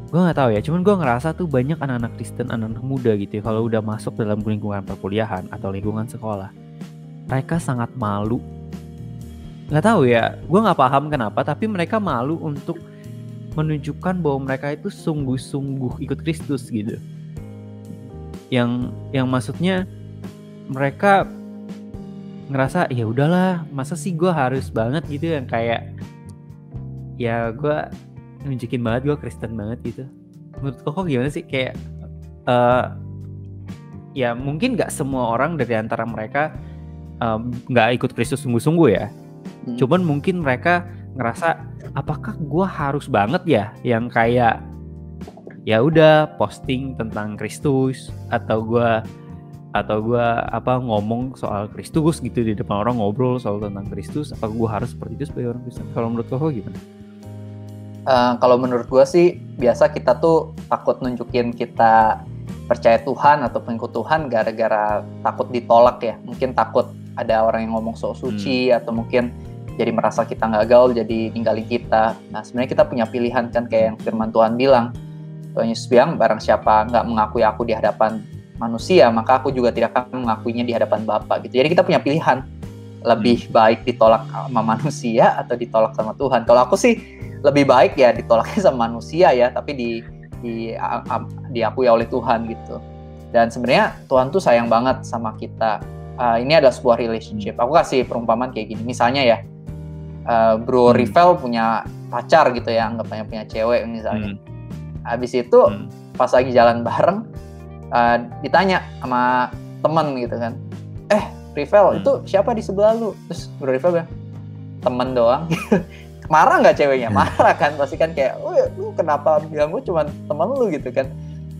gue nggak tahu ya, cuman gue ngerasa tuh banyak anak-anak Kristen, anak-anak muda gitu ya, kalau udah masuk dalam lingkungan perkuliahan atau lingkungan sekolah, mereka sangat malu. Nggak tahu ya, gue nggak paham kenapa, tapi mereka malu untuk menunjukkan bahwa mereka itu sungguh-sungguh ikut Kristus gitu. Yang maksudnya mereka ngerasa ya udahlah, masa sih gue harus banget gitu, yang kayak ya gue nunjukin banget gue Kristen banget gitu. Menurut kok gimana sih? Kayak ya mungkin gak semua orang dari antara mereka gak ikut Kristus sungguh-sungguh ya. Cuman mungkin mereka ngerasa apakah gue harus banget ya yang kayak ya udah posting tentang Kristus atau gue ngomong soal Kristus gitu di depan orang, ngobrol soal tentang Kristus. Apakah gue harus seperti itu sebagai orang Kristen? Kalau menurut kok gimana? Kalau menurut gue sih biasa kita tuh takut nunjukin kita percaya Tuhan atau pengikut Tuhan gara-gara takut ditolak ya. Mungkin takut ada orang yang ngomong sok suci atau mungkin jadi merasa kita nggak gaul jadi ninggalin kita. Nah sebenarnya kita punya pilihan kan, kayak yang firman Tuhan bilang. Tuhan Yesus bilang, barang siapa nggak mengakui aku di hadapan manusia, maka aku juga tidak akan mengakuinya di hadapan Bapa gitu. Jadi kita punya pilihan, lebih baik ditolak sama manusia atau ditolak sama Tuhan. Kalau aku sih lebih baik ya ditolaknya sama manusia ya, tapi diakui oleh Tuhan gitu. Dan sebenarnya Tuhan tuh sayang banget sama kita. Ini adalah sebuah relationship. Aku kasih perumpamaan kayak gini. Misalnya ya, Bro Rivel punya pacar gitu ya, anggapnya punya cewek misalnya. Habis itu pas lagi jalan bareng, ditanya sama temen gitu kan, Rivel itu siapa di sebelah lu? Terus Bro Rivel bilang, temen doang. Marah nggak ceweknya? Marah kan, pasti kan kayak, lu kenapa bilang gue cuma temen lu gitu kan.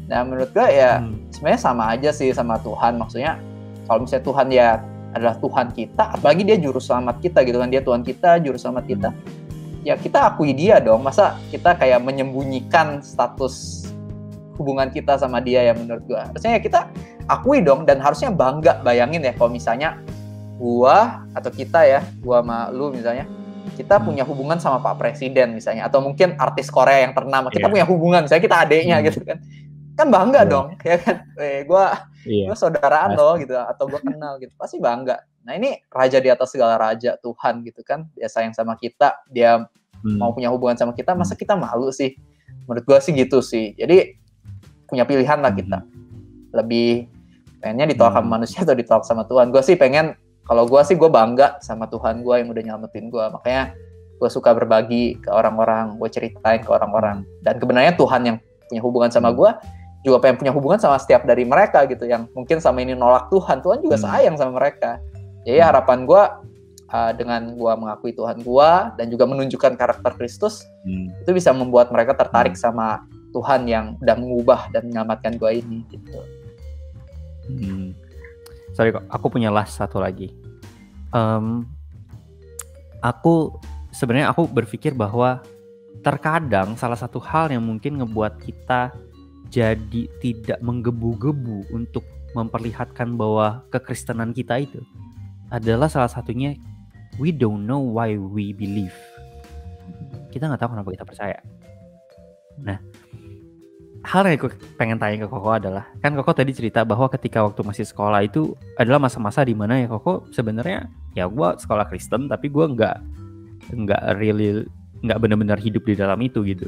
Nah menurut gue ya sebenarnya sama aja sih sama Tuhan. Maksudnya kalau misalnya Tuhan ya adalah Tuhan kita, apalagi dia juru selamat kita gitu kan, dia Tuhan kita, juru selamat kita, ya kita akui dia dong. Masa kita kayak menyembunyikan status hubungan kita sama dia ya? Menurut gue harusnya ya kita akui dong, dan harusnya bangga. Bayangin ya kalau misalnya gua atau kita ya, gua sama lu misalnya, kita punya hubungan sama Pak Presiden misalnya, atau mungkin artis Korea yang ternama, kita punya hubungan, misalnya kita adeknya gitu kan bangga dong, ya kan, gue saudaraan loh gitu, atau gue kenal gitu, pasti bangga. Nah ini raja di atas segala raja, Tuhan gitu kan, dia sayang sama kita, dia mau punya hubungan sama kita, masa kita malu sih? Menurut gue sih gitu sih. Jadi punya pilihan lah kita, lebih pengennya ditolak sama manusia atau ditolak sama Tuhan. Gue sih pengen, kalau gue sih gue bangga sama Tuhan gue yang udah nyelamatin gue, makanya gue suka berbagi ke orang-orang, gue ceritain ke orang-orang, dan kebenarnya Tuhan yang punya hubungan sama gue juga pengen punya hubungan sama setiap dari mereka gitu, yang mungkin sama ini nolak Tuhan juga sayang sama mereka. Jadi harapan gue dengan gue mengakui Tuhan gue dan juga menunjukkan karakter Kristus, itu bisa membuat mereka tertarik sama Tuhan yang udah mengubah dan menyelamatkan gue ini gitu. Sorry kok, aku punya last satu lagi. Aku berpikir bahwa terkadang salah satu hal yang mungkin ngebuat kita jadi tidak menggebu-gebu untuk memperlihatkan bahwa kekristenan kita itu adalah salah satunya we don't know why we believe. Kita nggak tahu kenapa kita percaya. Nah, hal yang aku pengen tanya ke Koko adalah, kan Koko tadi cerita bahwa ketika waktu masih sekolah itu adalah masa-masa di mana ya Koko sebenarnya ya gue sekolah Kristen tapi gue nggak benar-benar hidup di dalam itu gitu.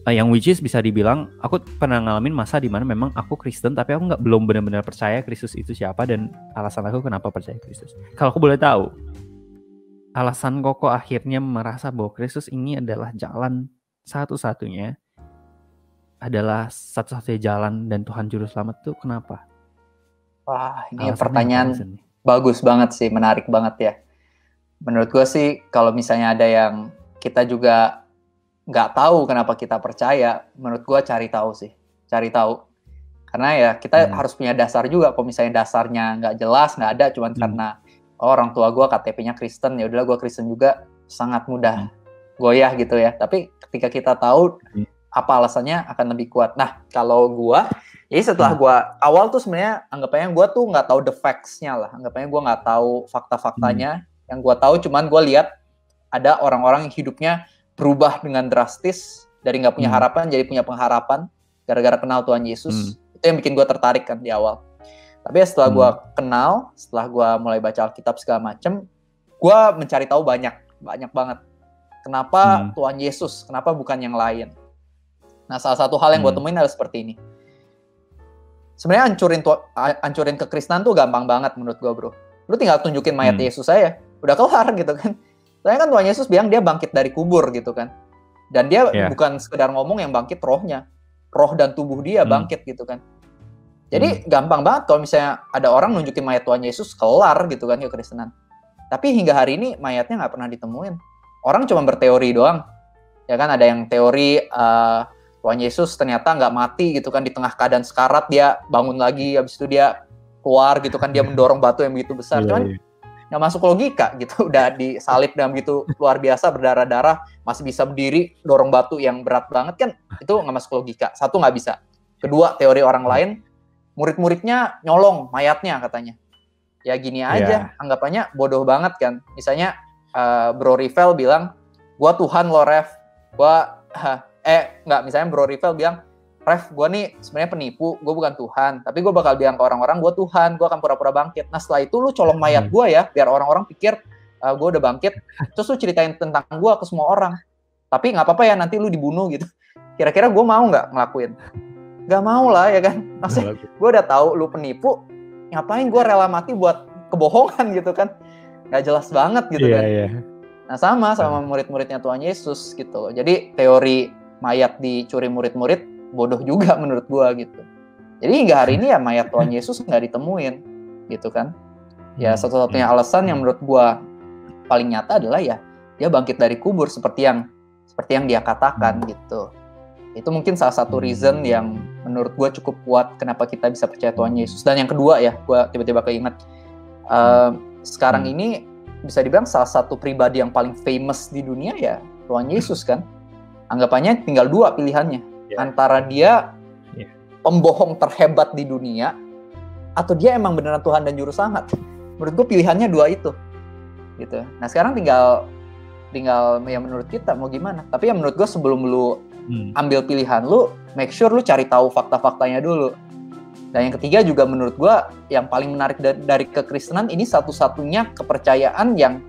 Yang which is bisa dibilang aku pernah ngalamin masa di mana memang aku Kristen tapi aku belum benar-benar percaya Kristus itu siapa dan alasan aku kenapa percaya Kristus. Kalau aku boleh tahu, alasan Koko akhirnya merasa bahwa Kristus ini adalah jalan satu-satunya, adalah satu-satunya jalan dan Tuhan Juru Selamat itu kenapa? Wah, ini pertanyaan bagus banget sih, menarik banget ya. Menurut gue sih kalau misalnya ada yang kita juga nggak tahu kenapa kita percaya, menurut gue cari tahu. Karena ya kita harus punya dasar juga. Kalau misalnya dasarnya nggak jelas, nggak ada, cuman karena orang tua gue KTP-nya Kristen, ya udahlah gue Kristen juga, sangat mudah goyah gitu ya. Tapi ketika kita tahu apa alasannya akan lebih kuat. Nah kalau gue, jadi setelah gue awal tuh sebenarnya anggapannya gue tuh nggak tahu the facts-nya lah, anggapannya gue nggak tahu fakta-faktanya. Yang gue tahu cuman gue lihat ada orang-orang yang hidupnya berubah dengan drastis, dari nggak punya harapan jadi punya pengharapan gara-gara kenal Tuhan Yesus. Itu yang bikin gue tertarik kan di awal. Tapi ya setelah gue kenal, setelah gue mulai baca Alkitab segala macem, gue mencari tahu banyak banget. Kenapa Tuhan Yesus? Kenapa bukan yang lain? Nah salah satu hal yang gue temuin adalah seperti ini. Sebenarnya hancurin kekristenan tuh gampang banget menurut gue, bro. Lu tinggal tunjukin mayat Yesus aja, udah kelar gitu kan. Soalnya kan Tuhan Yesus bilang dia bangkit dari kubur gitu kan. Dan dia bukan sekedar ngomong yang bangkit rohnya. Roh dan tubuh dia bangkit gitu kan. Jadi gampang banget kalau misalnya ada orang nunjukin mayat Tuhan Yesus, kelar gitu kan kekristenan. Tapi hingga hari ini mayatnya nggak pernah ditemuin. Orang cuma berteori doang. Ya kan ada yang teori Tuhan Yesus ternyata nggak mati gitu kan, di tengah keadaan sekarat dia bangun lagi, habis itu dia keluar gitu kan, dia mendorong batu yang begitu besar. Cuman nggak masuk logika gitu, udah disalib dan begitu luar biasa berdarah-darah masih bisa berdiri dorong batu yang berat banget kan, itu nggak masuk logika. Satu, nggak bisa. Kedua, teori orang lain, murid-muridnya nyolong mayatnya katanya. Ya gini aja, anggapannya bodoh banget kan. Misalnya Bro Rivel bilang, gua Tuhan lo Rev, misalnya Bro Rivel bilang, Rev, gue nih sebenarnya penipu, gue bukan Tuhan, tapi gue bakal bilang ke orang-orang gue Tuhan, gue akan pura-pura bangkit. Nah setelah itu lu colong mayat gue ya, biar orang-orang pikir gue udah bangkit, terus lu ceritain tentang gue ke semua orang. Tapi nggak apa-apa ya, nanti lu dibunuh gitu. Kira-kira gue mau nggak ngelakuin? Nggak mau lah ya kan. Maksudnya gue udah tahu lu penipu, ngapain gue rela mati buat kebohongan gitu kan? Nggak jelas banget gitu kan. Nah sama murid-muridnya Tuhan Yesus gitu. Jadi teori mayat dicuri murid-murid bodoh juga menurut gua gitu. Jadi hingga hari ini ya mayat Tuhan Yesus nggak ditemuin gitu kan. Ya satu-satunya alasan yang menurut gua paling nyata adalah ya dia bangkit dari kubur seperti yang dia katakan gitu. Itu mungkin salah satu reason yang menurut gua cukup kuat kenapa kita bisa percaya Tuhan Yesus. Dan yang kedua ya, gua tiba-tiba keinget sekarang ini bisa dibilang salah satu pribadi yang paling famous di dunia ya Tuhan Yesus kan. Anggapannya tinggal dua pilihannya. Antara dia pembohong terhebat di dunia, atau dia emang beneran Tuhan dan Juru Selamat. Menurut gue pilihannya dua itu gitu. Nah sekarang tinggal ya menurut kita mau gimana. Tapi ya menurut gue sebelum lu ambil pilihan lu, make sure lu cari tahu fakta-faktanya dulu. Dan yang ketiga juga menurut gue yang paling menarik dari kekristenan, ini satu-satunya kepercayaan yang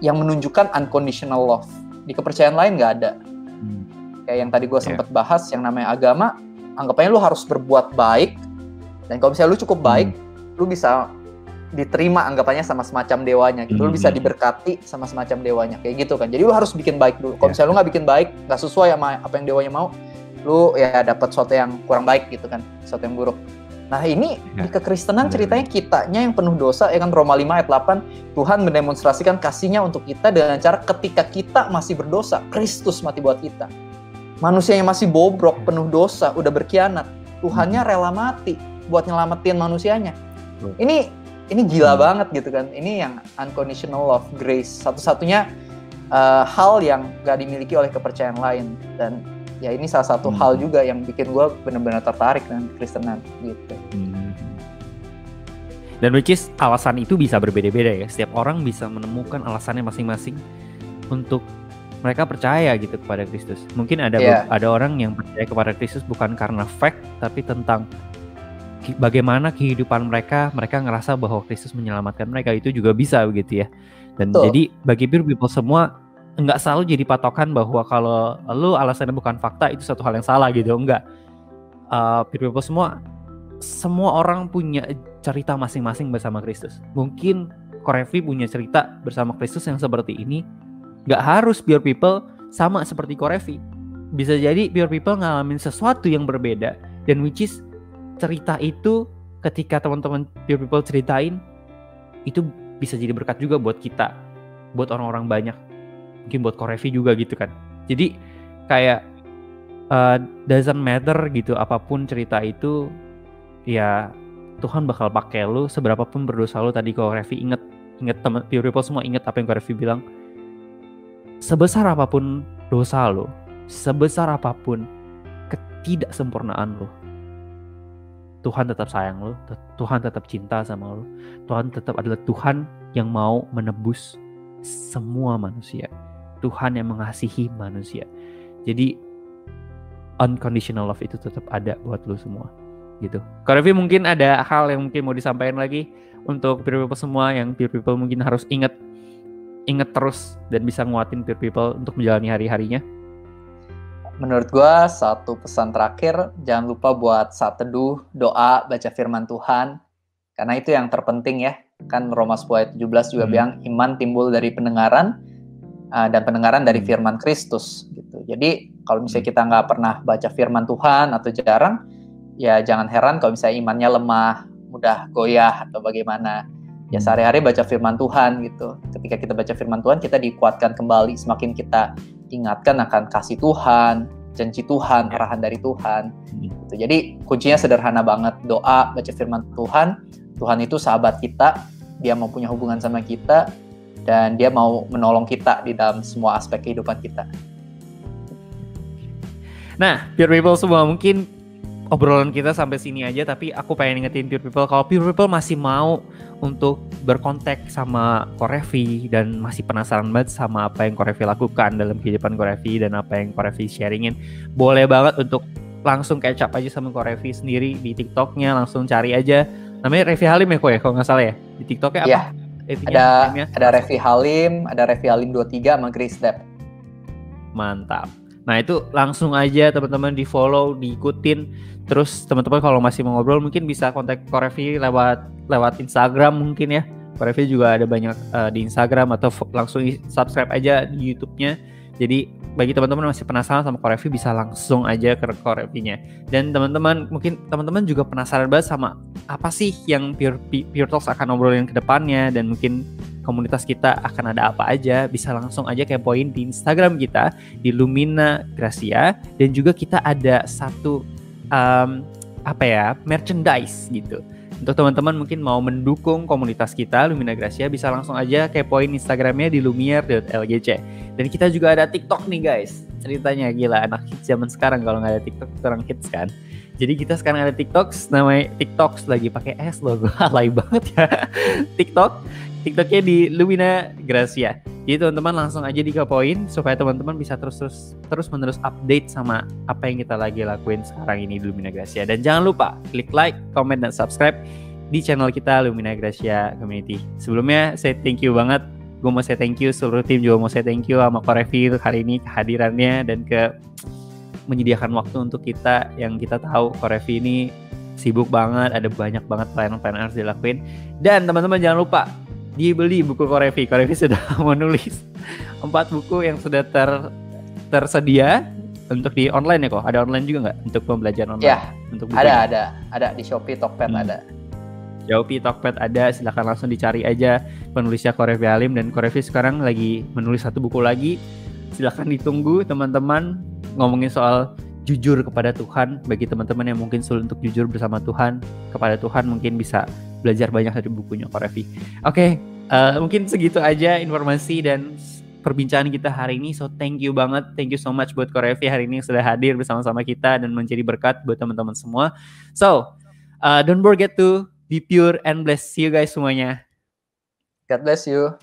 menunjukkan unconditional love. Di kepercayaan lain nggak ada. Kayak yang tadi gue sempat bahas, yang namanya agama, anggapannya lu harus berbuat baik, dan kalau misalnya lu cukup baik, lu bisa diterima anggapannya sama semacam dewanya gitu. Lu bisa diberkati sama semacam dewanya, kayak gitu kan. Jadi lu harus bikin baik dulu. Kalau misalnya lu nggak bikin baik, nggak sesuai sama apa yang dewanya mau, lu ya dapat sesuatu yang kurang baik gitu kan, sesuatu yang buruk. Nah ini di kekristenan ceritanya kitanya yang penuh dosa, ya kan, Roma 5 ayat 8, Tuhan mendemonstrasikan kasih-Nya untuk kita dengan cara ketika kita masih berdosa, Kristus mati buat kita. Manusia yang masih bobrok, penuh dosa, udah berkhianat, Tuhannya rela mati buat nyelamatin manusianya. Ini gila banget gitu kan. Ini yang unconditional love, grace, satu-satunya hal yang gak dimiliki oleh kepercayaan lain. Dan ya ini salah satu hal juga yang bikin gue benar-benar tertarik dengan Kristenan gitu. Dan which is alasan itu bisa berbeda-beda ya. Setiap orang bisa menemukan alasannya masing-masing untuk mereka percaya gitu kepada Kristus. Mungkin ada orang yang percaya kepada Kristus bukan karena fact, tapi tentang bagaimana kehidupan mereka ngerasa bahwa Kristus menyelamatkan mereka. Itu juga bisa begitu ya. Dan jadi bagi people semua nggak selalu jadi patokan bahwa kalau lu alasannya bukan fakta itu satu hal yang salah gitu. Enggak. People semua orang punya cerita masing-masing bersama Kristus. Mungkin Korevi punya cerita bersama Kristus yang seperti ini. Nggak harus pure people sama seperti Korevi. Bisa jadi pure people ngalamin sesuatu yang berbeda. Dan which is cerita itu ketika teman-teman pure people ceritain, itu bisa jadi berkat juga buat kita, buat orang-orang banyak. Mungkin buat Korevi juga gitu kan. Jadi kayak doesn't matter gitu, apapun cerita itu, ya Tuhan bakal pakai lu seberapapun berdosa lu. Tadi Korevi inget teman pure people semua inget apa yang Korevi bilang. Sebesar apapun dosa lu, sebesar apapun ketidaksempurnaan lu, Tuhan tetap sayang lu, Tuhan tetap cinta sama lu, Tuhan tetap adalah Tuhan yang mau menebus semua manusia, Tuhan yang mengasihi manusia. Jadi unconditional love itu tetap ada buat lu semua gitu. Korevi mungkin ada hal yang mungkin mau disampaikan lagi untuk pure people semua, yang pure people mungkin harus ingat terus dan bisa nguatin pure people untuk menjalani hari-harinya. Menurut gue satu pesan terakhir, jangan lupa buat saat teduh, doa, baca firman Tuhan, karena itu yang terpenting ya. Kan Roma 10 ayat 17 juga bilang iman timbul dari pendengaran, dan pendengaran dari firman Kristus gitu. Jadi kalau misalnya kita nggak pernah baca firman Tuhan atau jarang, ya jangan heran kalau misalnya imannya lemah, mudah goyah atau bagaimana. Ya sehari-hari baca firman Tuhan gitu. Ketika kita baca firman Tuhan, kita dikuatkan kembali. Semakin kita ingatkan akan kasih Tuhan, janji Tuhan, arahan dari Tuhan. Gitu. Jadi kuncinya sederhana banget. Doa, baca firman Tuhan. Tuhan itu sahabat kita. Dia mau punya hubungan sama kita. Dan dia mau menolong kita di dalam semua aspek kehidupan kita. Nah, pure people semua, mungkin obrolan kita sampai sini aja, tapi aku pengen ingetin pure people, kalau pure people masih mau untuk berkontak sama Korevi dan masih penasaran banget sama apa yang Korevi lakukan dalam kehidupan Korevi dan apa yang Korevi sharingin, boleh banget untuk langsung catch up aja sama Korevi sendiri di TikToknya, langsung cari aja, namanya Revi Halim ya kok ya, kalau nggak salah ya, di TikToknya apa? Ada Revi Halim, ada Revi Halim 23 sama Grace Depp. Mantap. Nah itu langsung aja teman-teman di follow, diikutin. Terus teman-teman kalau masih mau ngobrol mungkin bisa kontak Korevi lewat Instagram mungkin ya. Korevi juga ada banyak di Instagram, atau langsung subscribe aja di YouTube-nya. Jadi bagi teman-teman masih penasaran sama Korevi, bisa langsung aja ke Korevinya. Dan teman-teman mungkin teman-teman juga penasaran banget sama apa sih yang Pure Talks akan ngobrolin ke depannya, dan mungkin komunitas kita akan ada apa aja, bisa langsung aja kepoin di Instagram kita di Lumina Gracia. Dan juga kita ada satu merchandise gitu. Untuk teman-teman mungkin mau mendukung komunitas kita Lumina Gracia, bisa langsung aja kepoin Instagramnya di lumiere.lgc. Dan kita juga ada TikTok nih guys. Ceritanya gila, anak hits zaman sekarang kalau nggak ada TikTok kurang hits kan. Jadi kita sekarang ada TikToks, namanya TikToks lagi pakai S loh, gue alay banget ya. TikToknya di Lumina Gracia. Jadi teman-teman langsung aja dikepoin supaya teman-teman bisa terus menerus update sama apa yang kita lagi lakuin sekarang ini di Lumina Gracia. Dan jangan lupa klik like, comment, dan subscribe di channel kita Lumina Gracia Community. Sebelumnya saya thank you banget. Gue mau say thank you, seluruh tim juga mau say thank you sama Korevi untuk hari ini kehadirannya dan menyediakan waktu untuk kita yang kita tahu Korevi ini sibuk banget, ada banyak banget pelayanan-pelayanan harus dilakuin. Dan teman-teman jangan lupa dibeli buku Korevi. Korevi sudah menulis 4 buku yang sudah tersedia untuk di online ya kok. Ada online juga nggak untuk pembelajaran online? Ya, untuk ada di Shopee, Tokped ada. Shopee, Tokped ada, silakan langsung dicari aja penulisnya Korevi Halim, dan Korevi sekarang lagi menulis 1 buku lagi. Silakan ditunggu teman-teman, ngomongin soal jujur kepada Tuhan. Bagi teman-teman yang mungkin sulit untuk jujur bersama Tuhan, kepada Tuhan, mungkin bisa belajar banyak dari bukunya Korevi. Oke, mungkin segitu aja informasi dan perbincangan kita hari ini. So thank you banget, thank you so much buat Korevi hari ini sudah hadir bersama-sama kita dan menjadi berkat buat teman-teman semua. So don't forget to be pure and bless. See you guys semuanya. God bless you.